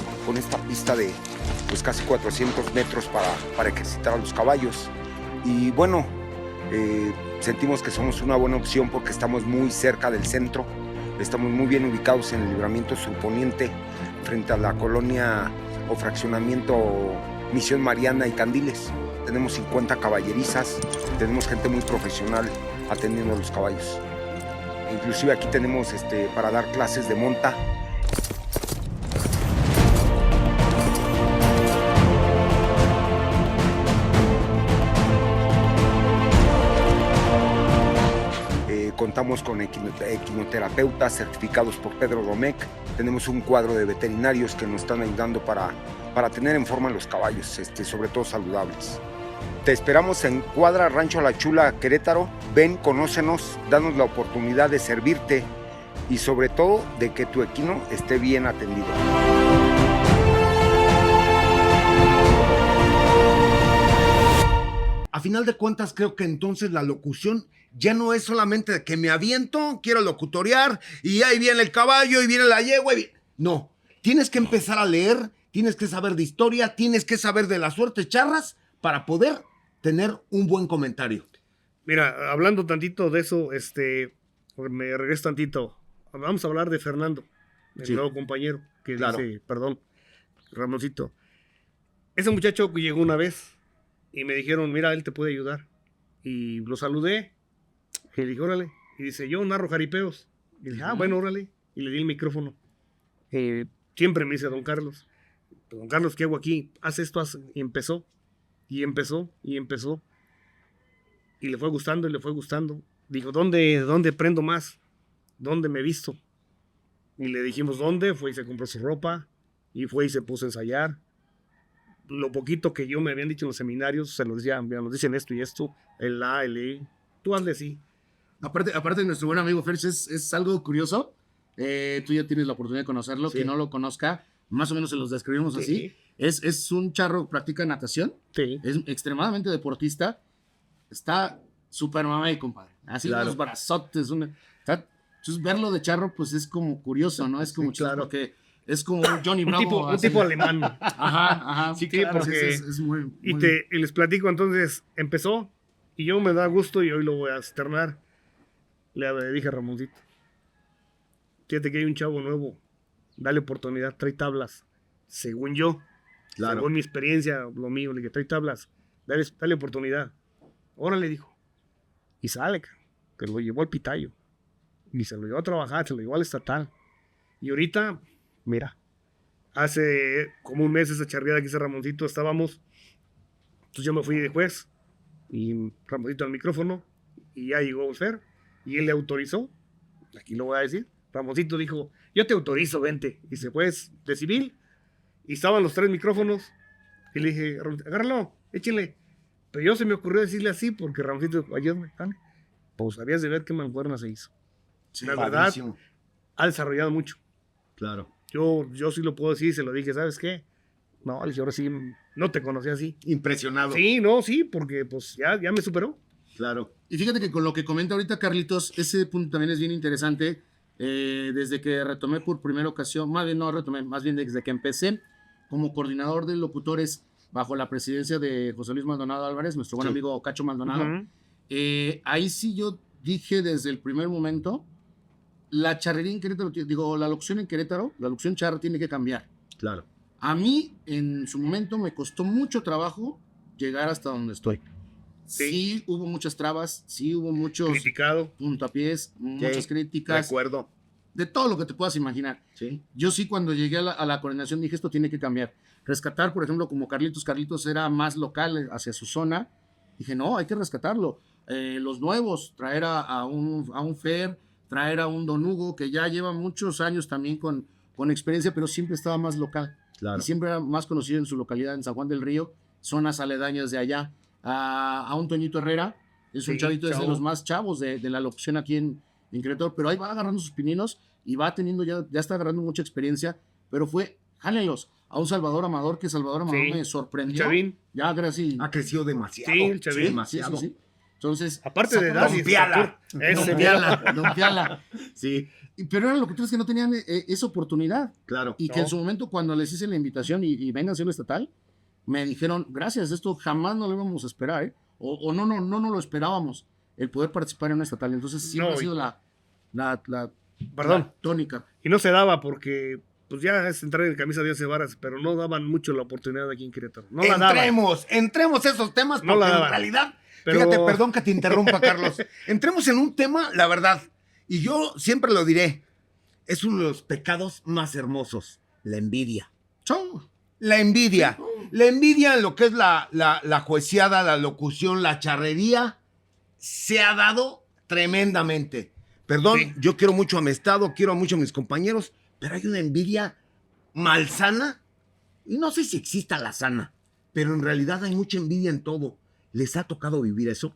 pista de pues casi 400 metros para ejercitar a los caballos. Y bueno, sentimos que somos una buena opción porque estamos muy cerca del centro, estamos muy bien ubicados en el libramiento surponiente, frente a la colonia o fraccionamiento Misión Mariana y Candiles. Tenemos 50 caballerizas, tenemos gente muy profesional atendiendo a los caballos. Inclusive aquí tenemos para dar clases de monta. Contamos con equinoterapeutas certificados por Pedro Domecq. Tenemos un cuadro de veterinarios que nos están ayudando para tener en forma los caballos, sobre todo saludables. Te esperamos en Cuadra Rancho La Chula, Querétaro. Ven, conócenos, danos la oportunidad de servirte y sobre todo de que tu equino esté bien atendido. A final de cuentas, creo que entonces la locución ya no es solamente de que me aviento, quiero locutorear y ahí viene el caballo y viene la yegua. No, tienes que empezar a leer, tienes que saber de historia, tienes que saber de las suertes charras para poder tener un buen comentario. Mira, hablando tantito de eso, me regreso tantito. Vamos a hablar de Fernando, el Sí. nuevo compañero, que Claro. dice, perdón, Ramoncito. Ese muchacho que llegó una vez y me dijeron, mira, él te puede ayudar. Y lo saludé y le dije, órale. Y dice, yo narro jaripeos. Y dije, bueno, órale. Y le di el micrófono. Siempre me dice, don Carlos, ¿qué hago aquí? Haz esto, haz. Y empezó. Y empezó, y empezó. Y le fue gustando, y le fue gustando. Dijo, ¿dónde prendo más? ¿Dónde me visto? Y le dijimos, ¿dónde? Fue y se compró su ropa. Y fue y se puso a ensayar. Lo poquito que yo me habían dicho en los seminarios, se los decía, mira, nos dicen esto y esto, el A, el E. Tú hazle así. Aparte de nuestro buen amigo Ferch, es algo curioso. Tú ya tienes la oportunidad de conocerlo. Sí. Quien no lo conozca, más o menos se los describimos así. Sí. Es un charro, practica natación, Sí. es extremadamente deportista, está súper mamey, compadre. Así Claro. unos brazotes. Entonces verlo de charro, pues es como curioso, ¿no? Es como Sí, claro. porque es como un Johnny Bravo. Un así. tipo alemán. Ajá. Sí, Sí, claro, porque- es muy, Y, muy- y les platico, entonces empezó y yo me da gusto y hoy lo voy a externar. Le dije a Ramoncito, fíjate que hay un chavo nuevo, dale oportunidad, trae tablas. Según yo, Claro. según mi experiencia, lo mío, le dije, trae tablas, dale oportunidad. Órale, dijo. Y sale, que lo llevó al Pitayo. Y se lo llevó a trabajar, se lo llevó al estatal. Y ahorita, mira, hace como un mes esa charreada que hizo Ramoncito, estábamos. Entonces yo me fui de juez y Ramoncito al micrófono y ya llegó el Fer y él le autorizó. Aquí lo voy a decir. Ramoncito dijo, yo te autorizo, vente. Y se fue de civil y estaban los 3 micrófonos y le dije, Ramoncito, agárralo, échenle. Pero yo se me ocurrió decirle así porque Ramoncito, ayúdame, dale. Pues habías de ver qué mancuerna se hizo. Sí, la verdad, padrísimo. ha desarrollado mucho. Claro. Yo sí lo puedo decir, se lo dije, ¿sabes qué? No, le dije, ahora sí, no te conocí así. Impresionado. Sí, no, sí, porque pues ya me superó. Claro. Y fíjate que con lo que comenta ahorita Carlitos, ese punto también es bien interesante. Desde que retomé por primera ocasión, más bien no retomé, más bien desde que empecé como coordinador de locutores bajo la presidencia de José Luis Maldonado Álvarez, nuestro buen Sí. amigo Cacho Maldonado. Ujú. Ahí sí yo dije desde el primer momento, la charrería en Querétaro, digo, la locución en Querétaro, la locución charra tiene que cambiar. Claro. A mí, en su momento, me costó mucho trabajo llegar hasta donde estoy. Sí, hubo muchas trabas, sí hubo muchos Criticado. puntapiés, muchas críticas, Recuerdo. de todo lo que te puedas imaginar. Sí. Yo sí, cuando llegué a la coordinación, dije, esto tiene que cambiar. Rescatar, por ejemplo, como Carlitos era más local hacia su zona, dije, no, hay que rescatarlo. Los nuevos, traer a un Fer, traer a un Don Hugo, que ya lleva muchos años también con experiencia, pero siempre estaba más local. Claro. Y siempre era más conocido en su localidad, en San Juan del Río, zonas aledañas de allá. A un Toñito Herrera, es un Sí, chavito, es de chavo. los más chavos de la locución aquí en Querétaro, pero ahí va agarrando sus pininos y va teniendo, ya está agarrando mucha experiencia, pero jálenlos a un Salvador Amador, que Salvador Amador Sí. me sorprendió. Chavín. Ya, gracias. Ha crecido demasiado. Sí, el Chavín. Demasiado. Sí. Entonces, Aparte de sacó- edad y Don Piala. estatura, ese Don mero. Piala, Don Piala. Sí, Pero eran locutores que no tenían esa oportunidad. claro. Y que No. en su momento, cuando les hice la invitación y vengan a hacerlo estatal, me dijeron, gracias, esto jamás no lo íbamos a esperar, ¿eh? O no lo esperábamos, el poder participar en una estatal. Entonces, siempre No, ha sido la Perdón. la tónica. Y no se daba porque pues ya es entrar en camisa de 11 varas, pero no daban mucho la oportunidad aquí en Querétaro. No la daban. Entremos a esos temas No porque la en daban. realidad, Pero- fíjate, perdón que te interrumpa, Carlos. Entremos en un tema, la verdad, y yo siempre lo diré, es uno de los pecados más hermosos, la envidia. Chau. La envidia. La envidia en lo que es la jueceada, la locución, la charrería, se ha dado tremendamente. Perdón, Sí. yo quiero mucho a mi estado, quiero mucho a mis compañeros, pero hay una envidia malsana, y no sé si exista la sana, pero en realidad hay mucha envidia en todo. ¿Les ha tocado vivir eso?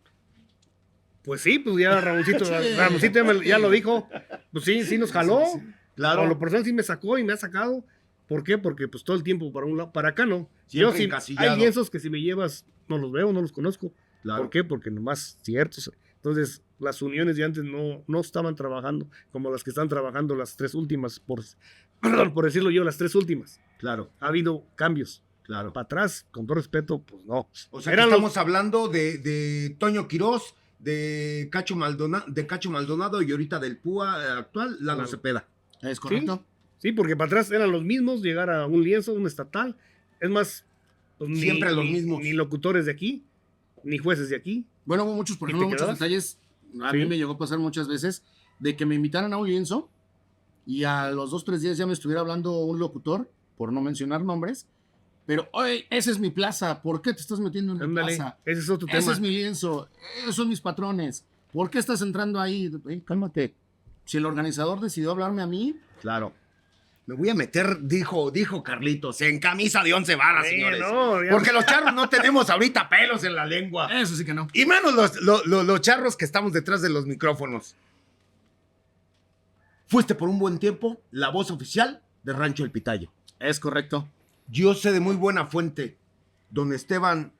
Pues sí, pues ya Ramoncito, Sí. Ramoncito ya lo dijo. Pues sí nos jaló. Sí, sí. A lo personal sí me sacó y me ha sacado. ¿Por qué? Porque pues todo el tiempo para un lado, para acá no. Siempre Yo sí, encasillado. hay lienzos que si me llevas no los veo, no los conozco. Claro. ¿Por qué? Porque nomás ciertos. Entonces, las uniones de antes no estaban trabajando como las que están trabajando las 3 últimas, perdón, por decirlo yo, las 3 últimas. Claro, Ha habido cambios. claro. Para atrás, con todo respeto, pues no. O sea, que Eran estamos hablando de Toño Quirós, de Cacho Maldonado y ahorita del Púa actual, Lalo Claro. Cepeda. ¿Es correcto? Sí, porque para atrás eran los mismos, llegar a un lienzo, un estatal. Es más, pues, Siempre los mismos. Ni locutores de aquí, ni jueces de aquí. Bueno, hubo muchos, por ¿Y ejemplo, te muchos quedabas? detalles. A Sí. mí me llegó a pasar muchas veces de que me invitaran a un lienzo y a los 2-3 días ya me estuviera hablando un locutor, por no mencionar nombres, pero, oye, esa es mi plaza, ¿por qué te estás metiendo en mi Ándale, plaza? ese es otro Ese tema. es mi lienzo, esos son mis patrones, ¿por qué estás entrando ahí? Ey, cálmate. Si el organizador decidió hablarme a mí, Claro. Me voy a meter, dijo Carlitos, en camisa de 11 varas, señores. No, ya- Porque los charros no tenemos ahorita pelos en la lengua. eso sí que no. Y menos los charros que estamos detrás de los micrófonos. Fuiste por un buen tiempo la voz oficial de Rancho El Pitayo. Es correcto. Yo sé de muy buena fuente, don Esteban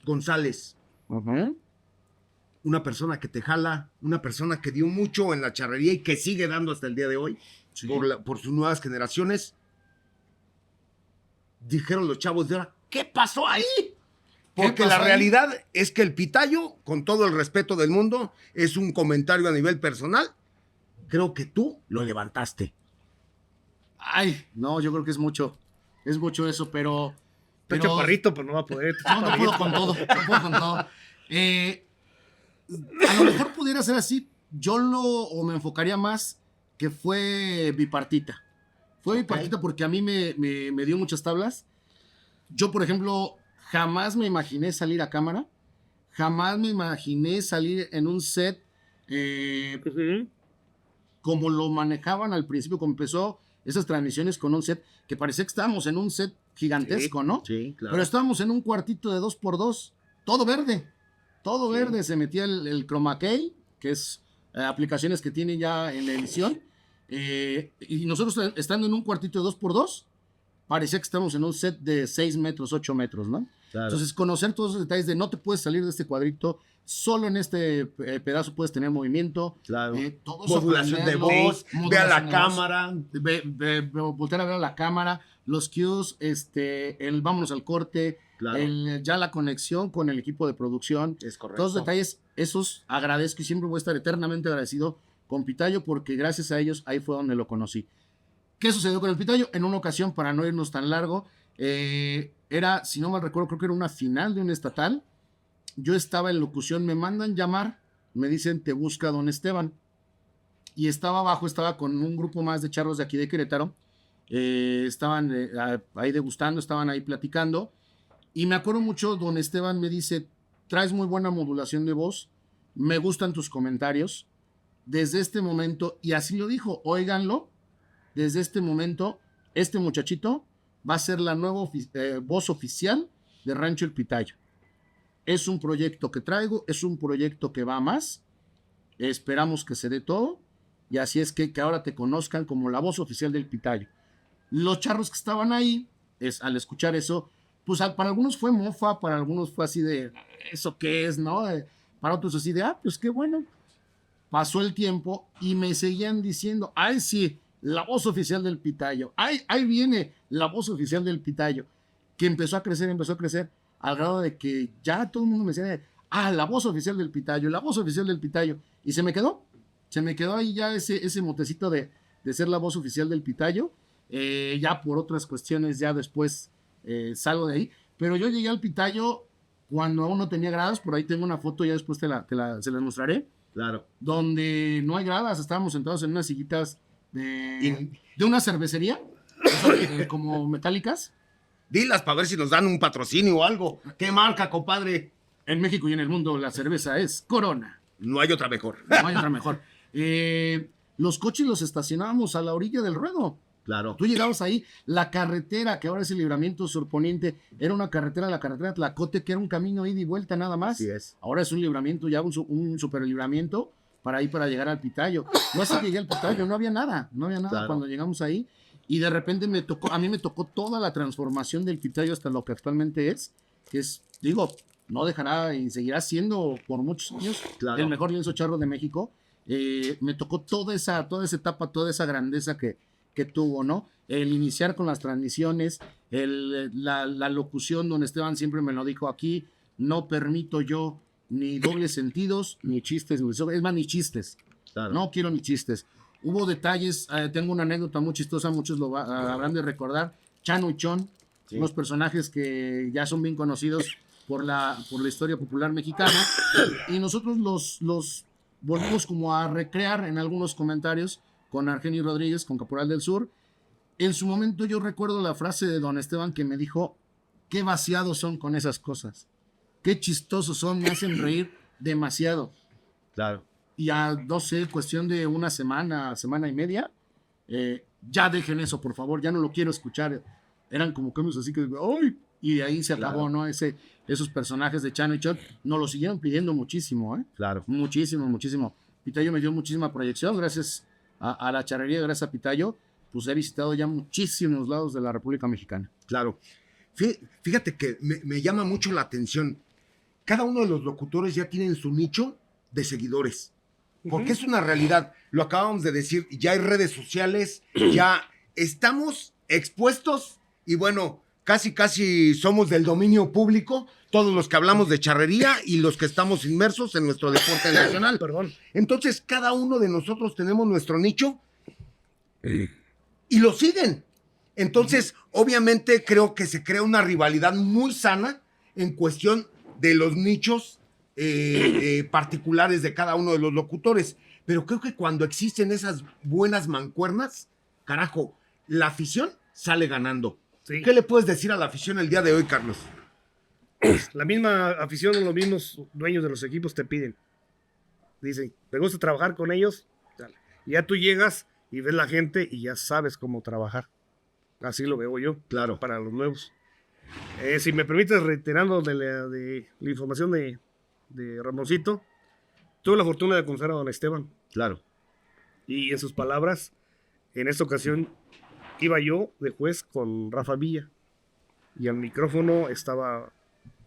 González, una persona que te jala, una persona que dio mucho en la charrería y que sigue dando hasta el día de hoy, Sí. por sus nuevas generaciones. Dijeron los chavos de ahora, ¿qué pasó ahí? Porque pasó la ahí? realidad es que el Pitayo, con todo el respeto del mundo, es un comentario a nivel personal. Creo que tú lo levantaste. Ay, no, yo creo que es mucho eso, pero... Está chaparrito, pues no va a poder. está No, no puedo chaparrito. con todo, no puedo con todo. A lo mejor pudiera ser así, o me enfocaría más que fue bipartita. Fue bipartita porque a mí me dio muchas tablas. Yo, por ejemplo, jamás me imaginé salir a cámara, jamás me imaginé salir en un set Ujú. como lo manejaban al principio, como empezó esas transmisiones con un set, que parecía que estábamos en un set gigantesco, ¿no? Sí, claro. Pero estábamos en un cuartito de 2x2, todo verde. Todo verde. Se metía el Chroma Key, que es aplicaciones que tiene ya en la edición. Y nosotros estando en un cuartito de 2x2, parecía que estábamos en un set de 6 metros, 8 metros, ¿no? Claro. Entonces, conocer todos esos detalles de no te puedes salir de este cuadrito, solo en este pedazo puedes tener movimiento. Claro. Todo eso Modulación de aprenderlo, voz, ve a modulación la de voz. cámara. Voltear a ver a la cámara, los cues, el vámonos al corte, Claro. ya la conexión con el equipo de producción. Es correcto. Todos los detalles, esos agradezco y siempre voy a estar eternamente agradecido con Pitayo porque gracias a ellos ahí fue donde lo conocí. ¿Qué sucedió con el Pitayo? En una ocasión, para no irnos tan largo, era, si no mal recuerdo, creo que era una final de un estatal. Yo estaba en locución, me mandan llamar, me dicen, te busca don Esteban. Y estaba abajo, estaba con un grupo más de charros de aquí de Querétaro. Estaban ahí degustando, estaban ahí platicando. Y me acuerdo mucho, don Esteban me dice, traes muy buena modulación de voz, me gustan tus comentarios. Desde este momento, y así lo dijo, óiganlo, desde este momento, este muchachito va a ser la nueva voz oficial de Rancho El Pitayo. Es un proyecto que traigo, es un proyecto que va a más. Esperamos que se dé todo. Y así es que ahora te conozcan como la voz oficial del Pitayo. Los charros que estaban ahí, al escuchar eso, pues para algunos fue mofa, para algunos fue así de, ¿eso qué es, no? Para otros así de, pues qué bueno. Pasó el tiempo y me seguían diciendo, ay sí, la voz oficial del Pitayo. Ay, ahí viene la voz oficial del Pitayo. Que empezó a crecer, al grado de que ya todo el mundo me decía, la voz oficial del Pitayo, la voz oficial del Pitayo. Y se me quedó ahí ya ese motecito de ser la voz oficial del Pitayo. Ya por otras cuestiones, ya después salgo de ahí. Pero yo llegué al Pitayo cuando aún no tenía gradas. Por ahí tengo una foto, ya después se las mostraré. Claro. Donde no hay gradas, estábamos sentados en unas sillitas de una cervecería, como metálicas. Dilas para ver si nos dan un patrocinio o algo. ¿Qué marca, compadre? En México y en el mundo la cerveza es Corona. No hay otra mejor. No hay otra mejor. Los coches los estacionábamos a la orilla del ruedo. Claro. Tú llegabas ahí, la carretera, que ahora es el Libramiento Surponiente, era una carretera, la carretera Tlacote, que era un camino ida y vuelta nada más. Así es. Ahora es un libramiento, ya un super libramiento para llegar al Pitayo. No sé si llegué al Pitayo, no había nada Claro. cuando llegamos ahí. Y de repente a mí me tocó toda la transformación del Pitayo hasta lo que actualmente es, que es, digo, no dejará y seguirá siendo por muchos años Claro. el mejor lienzo charro de México. Me tocó toda esa etapa, toda esa grandeza que que tuvo, ¿no? El iniciar con las transmisiones, la locución, don Esteban siempre me lo dijo aquí, no permito yo ni dobles sentidos, ni chistes, es más, ni chistes. Claro. No quiero ni chistes. Hubo detalles, tengo una anécdota muy chistosa, muchos habrán de recordar. Chano y Chon, Sí. unos personajes que ya son bien conocidos por la historia popular mexicana, y nosotros los volvimos como a recrear en algunos comentarios con Argenio Rodríguez, con Caporal del Sur. En su momento yo recuerdo la frase de don Esteban que me dijo, qué vaciados son con esas cosas, qué chistosos son, me hacen reír demasiado. Claro. Y a, no sé, cuestión de una semana y media, ya dejen eso, por favor, ya no lo quiero escuchar. Eran como cambios así que, ¡ay! Y de ahí se acabó, ¿no? Esos personajes de Chano y Chon nos lo siguieron pidiendo muchísimo, ¿eh? Claro. Muchísimo. Pitayo me dio muchísima proyección, gracias a la charrería, gracias a Pitayo, pues he visitado ya muchísimos lados de la República Mexicana. Claro. Fíjate que me llama mucho la atención. Cada uno de los locutores ya tienen su nicho de seguidores. Porque es una realidad. Lo acabamos de decir, ya hay redes sociales, ya estamos expuestos y bueno, casi somos del dominio público, todos los que hablamos de charrería y los que estamos inmersos en nuestro deporte nacional. Perdón. Entonces, cada uno de nosotros tenemos nuestro nicho y lo siguen. Entonces, obviamente creo que se crea una rivalidad muy sana en cuestión de los nichos particulares de cada uno de los locutores. Pero creo que cuando existen esas buenas mancuernas, carajo, la afición sale ganando. Sí. ¿Qué le puedes decir a la afición el día de hoy, Carlos? La misma afición, los mismos dueños de los equipos te piden. Dicen, ¿te gusta trabajar con ellos? Dale. Y ya tú llegas y ves la gente y ya sabes cómo trabajar. Así lo veo yo. Claro. Para los nuevos. Si me permites, reiterando de la información de Ramoncito, tuve la fortuna de conocer a don Esteban. Claro. Y en sus palabras, en esta ocasión iba yo de juez con Rafa Villa. Y al micrófono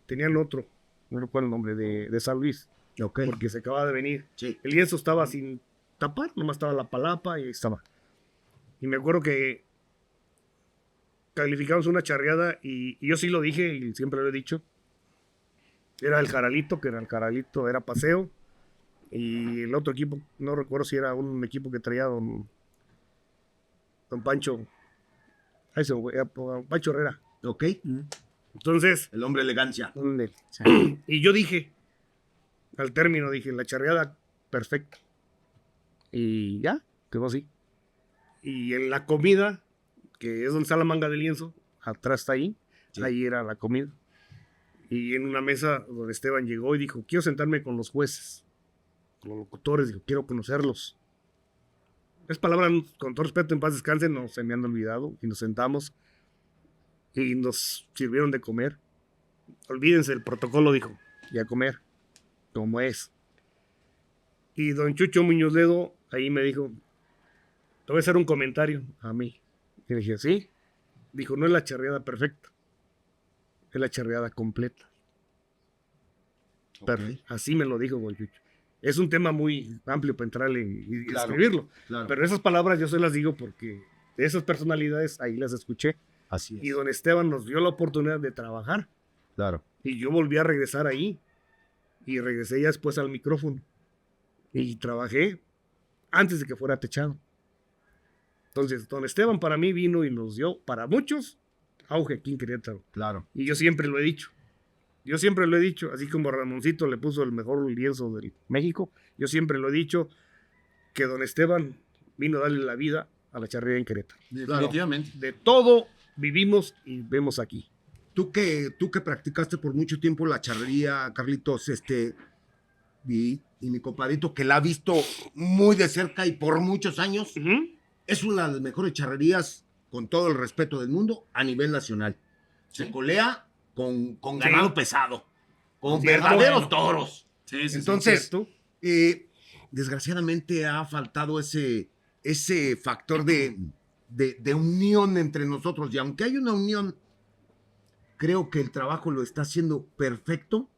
tenían otro, no recuerdo el nombre, de San Luis, Ok. porque se acababa de venir. Sí. El lienzo estaba sin tapar, nomás estaba la palapa y ahí estaba. Y me acuerdo que calificamos una charreada y yo sí lo dije y siempre lo he dicho. Era el Jaralito, era paseo. Y el otro equipo, no recuerdo si era un equipo que traía don Pancho. Pancho Herrera. Ok. Entonces, El hombre elegancia. y yo dije, al término dije, la charreada perfecta. Y ya, quedó así. Y en la comida, que es donde está la manga de lienzo, atrás está ahí, Sí. ahí era la comida. Y en una mesa donde Esteban llegó y dijo, quiero sentarme con los jueces, con los locutores, dijo, quiero conocerlos. Es palabra, con todo respeto, en paz descansen, no se me han olvidado. Y nos sentamos y nos sirvieron de comer. Olvídense el protocolo, dijo, y a comer, como es. Y don Chucho Muñoz Ledo ahí me dijo, te voy a hacer un comentario a mí. Y dije, ¿sí? Dijo, no es la charreada perfecta, es la charreada completa. Pero así me lo dijo don Chucho. Es un tema muy amplio para entrarle y Claro, escribirlo. claro. Pero esas palabras yo se las digo porque esas personalidades ahí las escuché. Así Y don Esteban nos dio la oportunidad de trabajar. Claro. Y yo volví a regresar ahí. Y regresé ya después al micrófono. Y trabajé antes de que fuera techado. Entonces, don Esteban para mí vino y nos dio, para muchos, auge aquí en Querétaro. Claro. Y yo siempre lo he dicho. Yo siempre lo he dicho, así como Ramoncito le puso el mejor lienzo de México, yo siempre lo he dicho, que don Esteban vino a darle la vida a la charrería en Querétaro. Definitivamente. De todo vivimos y vemos aquí. Tú que practicaste por mucho tiempo la charrería, Carlitos, y mi compadrito que la ha visto muy de cerca y por muchos años, es una de las mejores charrerías, con todo el respeto del mundo, a nivel nacional. Se colea con ganado pesado, con Sí, verdaderos bueno. toros. Sí, sí, Entonces, ¿cierto? desgraciadamente ha faltado ese factor de unión entre nosotros. Y aunque hay una unión, creo que el trabajo lo está haciendo perfecto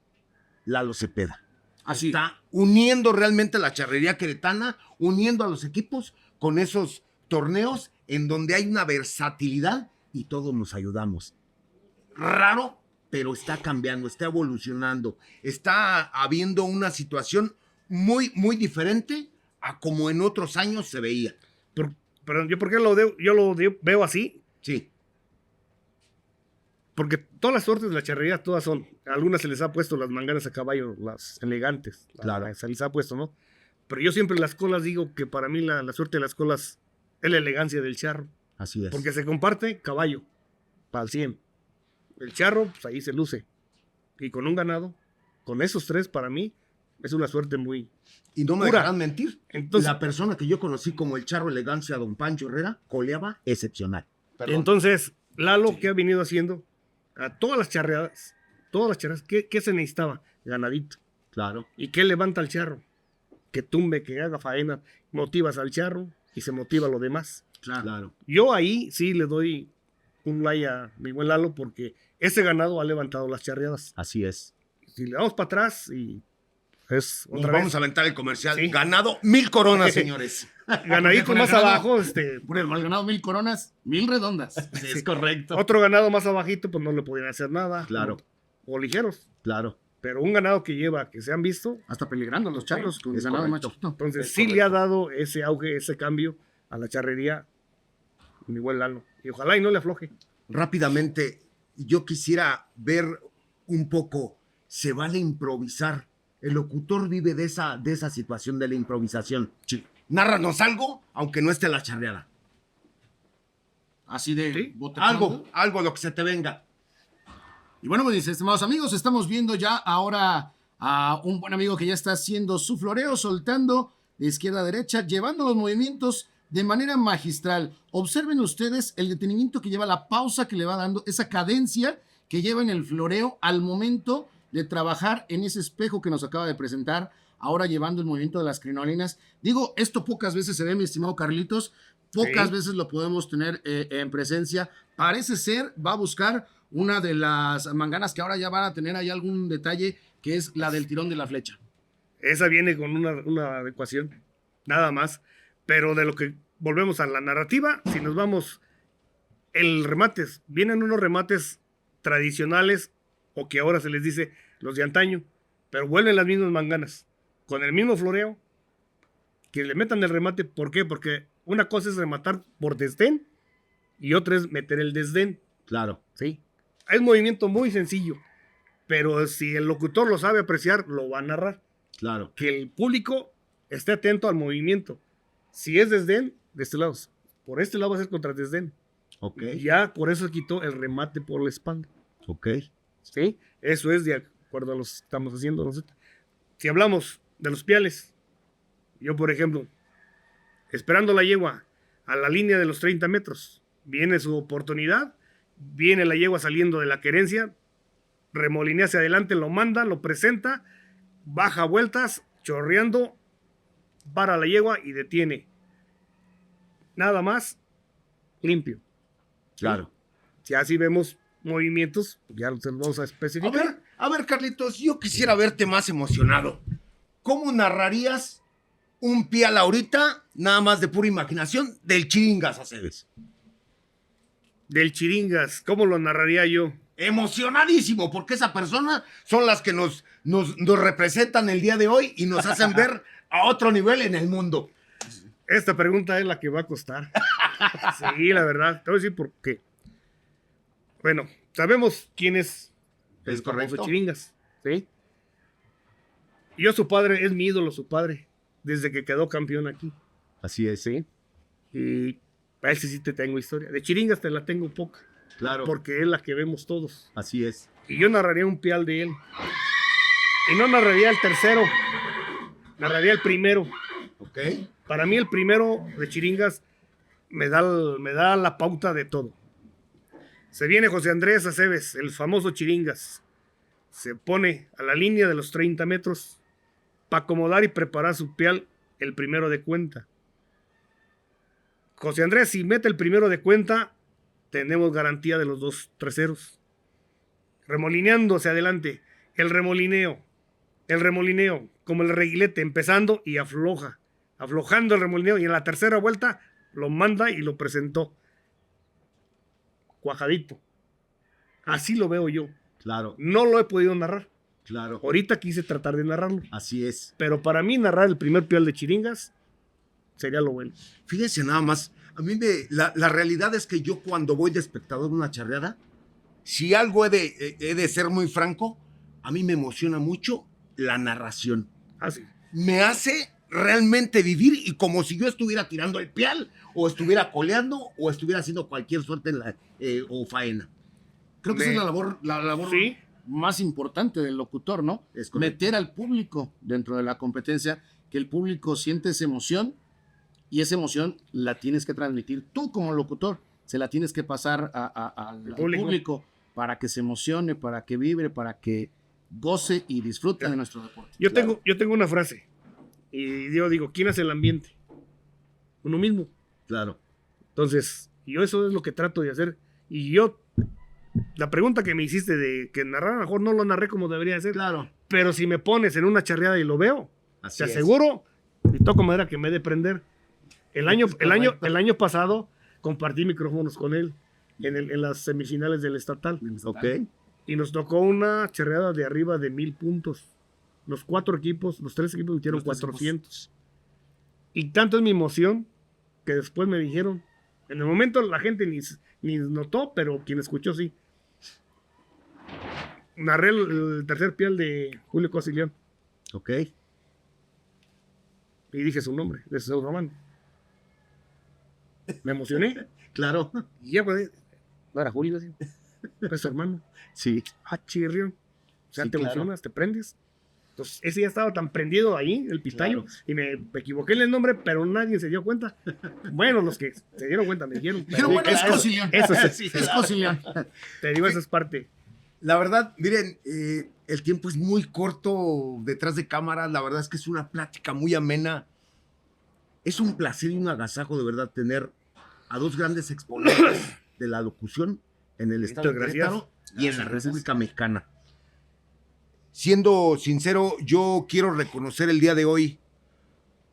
Lalo Cepeda. Así. Está uniendo realmente la charrería queretana, uniendo a los equipos con esos torneos en donde hay una versatilidad y todos nos ayudamos. Raro, pero está cambiando, está evolucionando, está habiendo una situación muy, muy diferente a como en otros años se veía. Pero yo, ¿por qué veo así? Sí, Porque todas las suertes de la charrería, todas son. A algunas se les ha puesto las manganas a caballo, las elegantes. Claro. Se les ha puesto, ¿no? Pero yo siempre las colas digo que para mí la suerte de las colas es la elegancia del charro. así es. Porque se comparte caballo, para el 100. El charro, pues ahí se luce. Y con un ganado, con esos tres, para mí, es una suerte muy... Y no me pura. dejarán mentir. Entonces, La persona que yo conocí como el charro elegancia, don Pancho Herrera, coleaba excepcional. Perdón. entonces Lalo, ¿qué ha venido haciendo? A todas las charreadas, ¿qué se necesitaba? Ganadito. Claro. ¿Y qué levanta al charro? Que tumbe, que haga faena, motivas al charro y se motiva lo demás. Claro. Yo ahí sí le doy un like a mi buen Lalo porque ese ganado ha levantado las charreadas. Así es. Si le damos para atrás y es Nos otra vamos vez a aventar el comercial. Sí. Ganado 1000 coronas, señores. ganadito Con el más ganado- abajo, Por el mal ganado 1000 coronas, 1000 redondas. Sí, es correcto. otro ganado más abajito, pues no le podían hacer nada. Claro. O ligeros. Claro. Pero un ganado que lleva, que se han visto, Hasta peligrando los charros con el es ganado más correcto. chiquito. entonces Es sí le correcto. ha dado ese auge, ese cambio a la charrería mi buen Lalo. Y ojalá y no le afloje. Rápidamente, yo quisiera ver un poco, ¿se vale improvisar? El locutor vive de esa situación de la improvisación. Sí. Nárranos algo, aunque no esté la charreada. Así de Sí. bote pronto. Algo lo que se te venga. Y bueno, pues estimados amigos, estamos viendo ya ahora a un buen amigo que ya está haciendo su floreo, soltando de izquierda a derecha, llevando los movimientos de manera magistral. Observen ustedes el detenimiento que lleva, la pausa que le va dando, esa cadencia que lleva en el floreo al momento de trabajar en ese espejo que nos acaba de presentar, ahora llevando el movimiento de las crinolinas. Digo, esto pocas veces se ve, mi estimado Carlitos, pocas Sí. veces lo podemos tener en presencia. Parece ser, va a buscar una de las manganas que ahora ya van a tener ahí algún detalle, que es la del tirón de la flecha. Esa viene con una adecuación, nada más. Pero de lo que volvemos a la narrativa, si nos vamos, vienen unos remates tradicionales, o que ahora se les dice los de antaño, pero vuelven las mismas manganas, con el mismo floreo, que le metan el remate. ¿Por qué? Porque una cosa es rematar por desdén, y otra es meter el desdén. Claro. ¿Sí? Es un movimiento muy sencillo, pero si el locutor lo sabe apreciar, lo va a narrar. Claro. Que el público esté atento al movimiento. Si es desdén, de este lado. Por este lado va a ser contra desdén. Ok. Ya por eso quitó el remate por la espalda. Ok. ¿Sí? Eso es de acuerdo a lo que estamos haciendo nosotros. Si hablamos de los piales, yo por ejemplo, esperando la yegua a la línea de los 30 metros, viene su oportunidad, viene la yegua saliendo de la querencia, remolinea hacia adelante, lo manda, lo presenta, baja vueltas, chorreando, para la yegua y detiene. Nada más, limpio. Claro. Si así vemos movimientos, ya los vamos a especificar. A ver, Carlitos, yo quisiera verte más emocionado. ¿Cómo narrarías un pial ahorita, nada más de pura imaginación, del Chiringas Aceves? Del Chiringas, ¿cómo lo narraría yo? Emocionadísimo, porque esa persona son las que nos representan el día de hoy y nos hacen ver a otro nivel en el mundo. Esta pregunta es la que va a costar. Sí, la verdad. Te voy a decir por qué. Bueno, sabemos quién es Es el famoso correcto. Chiringas, ¿sí? Yo, su padre, es mi ídolo, su padre, desde que quedó campeón aquí. Así es, sí. Y a él sí te tengo historia. De Chiringas te la tengo poca, Claro. porque es la que vemos todos. Así es. Y yo narraría un pial de él. Y no narraría el tercero, narraría el primero. Ok. Para mí el primero de Chiringas me da la pauta de todo. Se viene José Andrés Aceves, el famoso Chiringas. Se pone a la línea de los 30 metros para acomodar y preparar su pial el primero de cuenta. José Andrés, si mete el primero de cuenta, tenemos garantía de los dos terceros. Remolineando hacia adelante. El remolineo, como el reguilete, empezando y afloja. Aflojando el remolineo y en la tercera vuelta lo manda y lo presentó. Cuajadito. Así lo veo yo. Claro, No lo he podido narrar. claro. Ahorita quise tratar de narrarlo. Así es. Pero para mí narrar el primer pial de Chiringas sería lo bueno. Fíjense nada más, a mí la realidad es que yo cuando voy de espectador a una charreada, si algo he de ser muy franco, a mí me emociona mucho la narración. Así. Me hace realmente vivir y como si yo estuviera tirando el pial, o estuviera coleando, o estuviera haciendo cualquier suerte o faena. Creo que esa es la labor Sí. más importante del locutor, ¿no? Es correcto. Meter al público dentro de la competencia, que el público siente esa emoción y esa emoción la tienes que transmitir tú como locutor, se la tienes que pasar al público para que se emocione, para que vibre, para que goce y disfrute de nuestro deporte. Yo tengo una frase. Y yo digo, ¿quién hace el ambiente? Uno mismo. Claro. Entonces, yo eso es lo que trato de hacer. Y yo, la pregunta que me hiciste de que narrar, a lo mejor no lo narré como debería ser. Claro. Pero si me pones en una charreada y lo veo, Así te es. aseguro, y toco madera que me he de prender. El año pasado compartí micrófonos con él en las semifinales del estatal. Ok. Y nos tocó una charreada de arriba de 1000 puntos. Los 3 equipos metieron 400. Y tanto es mi emoción que después me dijeron, en el momento la gente ni notó, pero quien escuchó sí. Narré el tercer pial de Julio Cosilión Ok. y dije su nombre, de Jesús Román. Me emocioné. Claro. Y ya pues, no era Julio, sí. Es su hermano. Sí. Ah, chirrión. O sea, Sí, te claro. emocionas, te prendes. Entonces, ese ya estaba tan prendido ahí, el pitayo, Claro. y me equivoqué en el nombre, pero nadie se dio cuenta. Bueno, los que se dieron cuenta me dijeron. Pero bueno, es eso- Cosilión. Eso sí, Sí, Es claro. Cosilión. te digo, esa es parte. La verdad, miren, el tiempo es muy corto detrás de cámaras. La verdad es que es una plática muy amena. Es un placer y un agasajo de verdad tener a dos grandes exponentes de la locución en el estado de Muchas gracias. Querétaro y en la Gracias. República Mexicana. Siendo sincero, yo quiero reconocer el día de hoy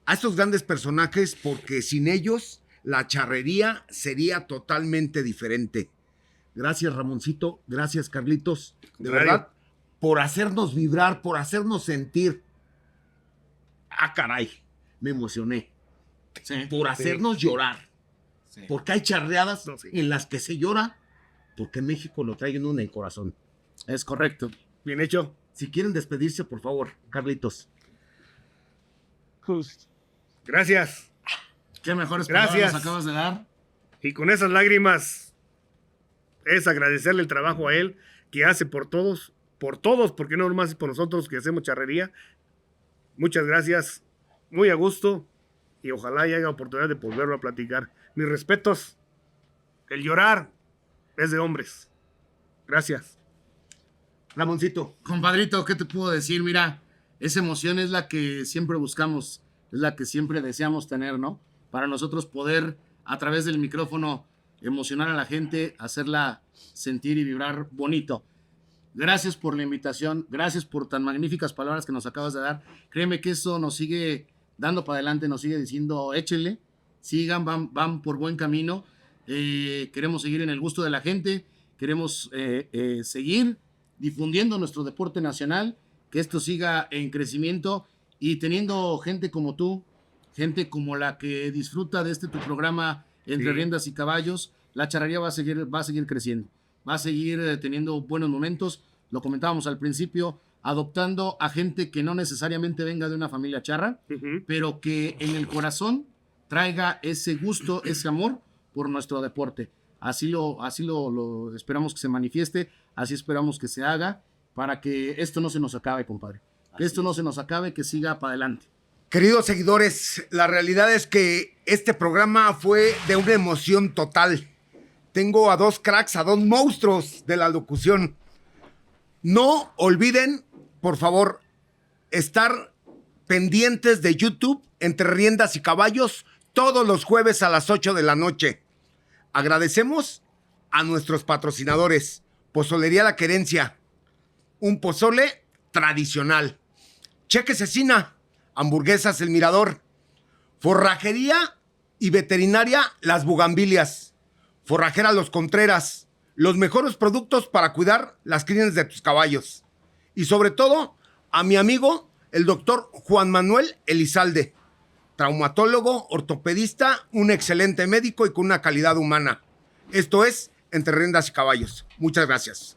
a estos grandes personajes porque sin ellos la charrería sería totalmente diferente. Gracias, Ramoncito. Gracias, Carlitos. De Contrario. verdad, por hacernos vibrar, por hacernos sentir. Ah, caray, me emocioné. Sí. Por hacernos llorar. Sí. Porque hay charreadas No, sí. en las que se llora porque México lo trae uno en el corazón. Es correcto. Bien hecho. Si quieren despedirse, por favor, Carlitos. Gracias. Qué mejores Gracias. palabras acabas de dar. Y con esas lágrimas es agradecerle el trabajo a él que hace por todos, porque no nomás es por nosotros que hacemos charrería. Muchas gracias, muy a gusto y ojalá haya oportunidad de volverlo a platicar. Mis respetos, el llorar es de hombres. Gracias. Ramoncito. Compadrito, ¿qué te puedo decir? Mira, esa emoción es la que siempre buscamos, es la que siempre deseamos tener, ¿no? Para nosotros poder, a través del micrófono, emocionar a la gente, hacerla sentir y vibrar bonito. Gracias por la invitación, gracias por tan magníficas palabras que nos acabas de dar. Créeme que eso nos sigue dando para adelante, nos sigue diciendo, échenle, sigan, van por buen camino. Queremos seguir en el gusto de la gente, queremos seguir difundiendo nuestro deporte nacional, que esto siga en crecimiento y teniendo gente como tú, gente como la que disfruta de tu programa Entre Sí. Riendas y Caballos, la charrería va a seguir creciendo, va a seguir teniendo buenos momentos, lo comentábamos al principio, adoptando a gente que no necesariamente venga de una familia charra, Ujú. pero que en el corazón traiga ese gusto, ese amor por nuestro deporte. Así lo esperamos que se manifieste, así esperamos que se haga, para que esto no se nos acabe, compadre. Que esto no se nos acabe, que siga para adelante. Queridos seguidores, la realidad es que este programa fue de una emoción total. Tengo a dos cracks, a dos monstruos de la locución. No olviden, por favor, estar pendientes de YouTube, Entre Riendas y Caballos, todos los jueves a las 8 de la noche. Agradecemos a nuestros patrocinadores. Pozolería La Querencia, un pozole tradicional. Cheque Cecina, Hamburguesas El Mirador, Forrajería y veterinaria Las Bugambilias, forrajera Los Contreras, los mejores productos para cuidar las crines de tus caballos. Y sobre todo, a mi amigo, el doctor Juan Manuel Elizalde, traumatólogo, ortopedista, un excelente médico y con una calidad humana. Esto es Entre Riendas y Caballos. Muchas gracias.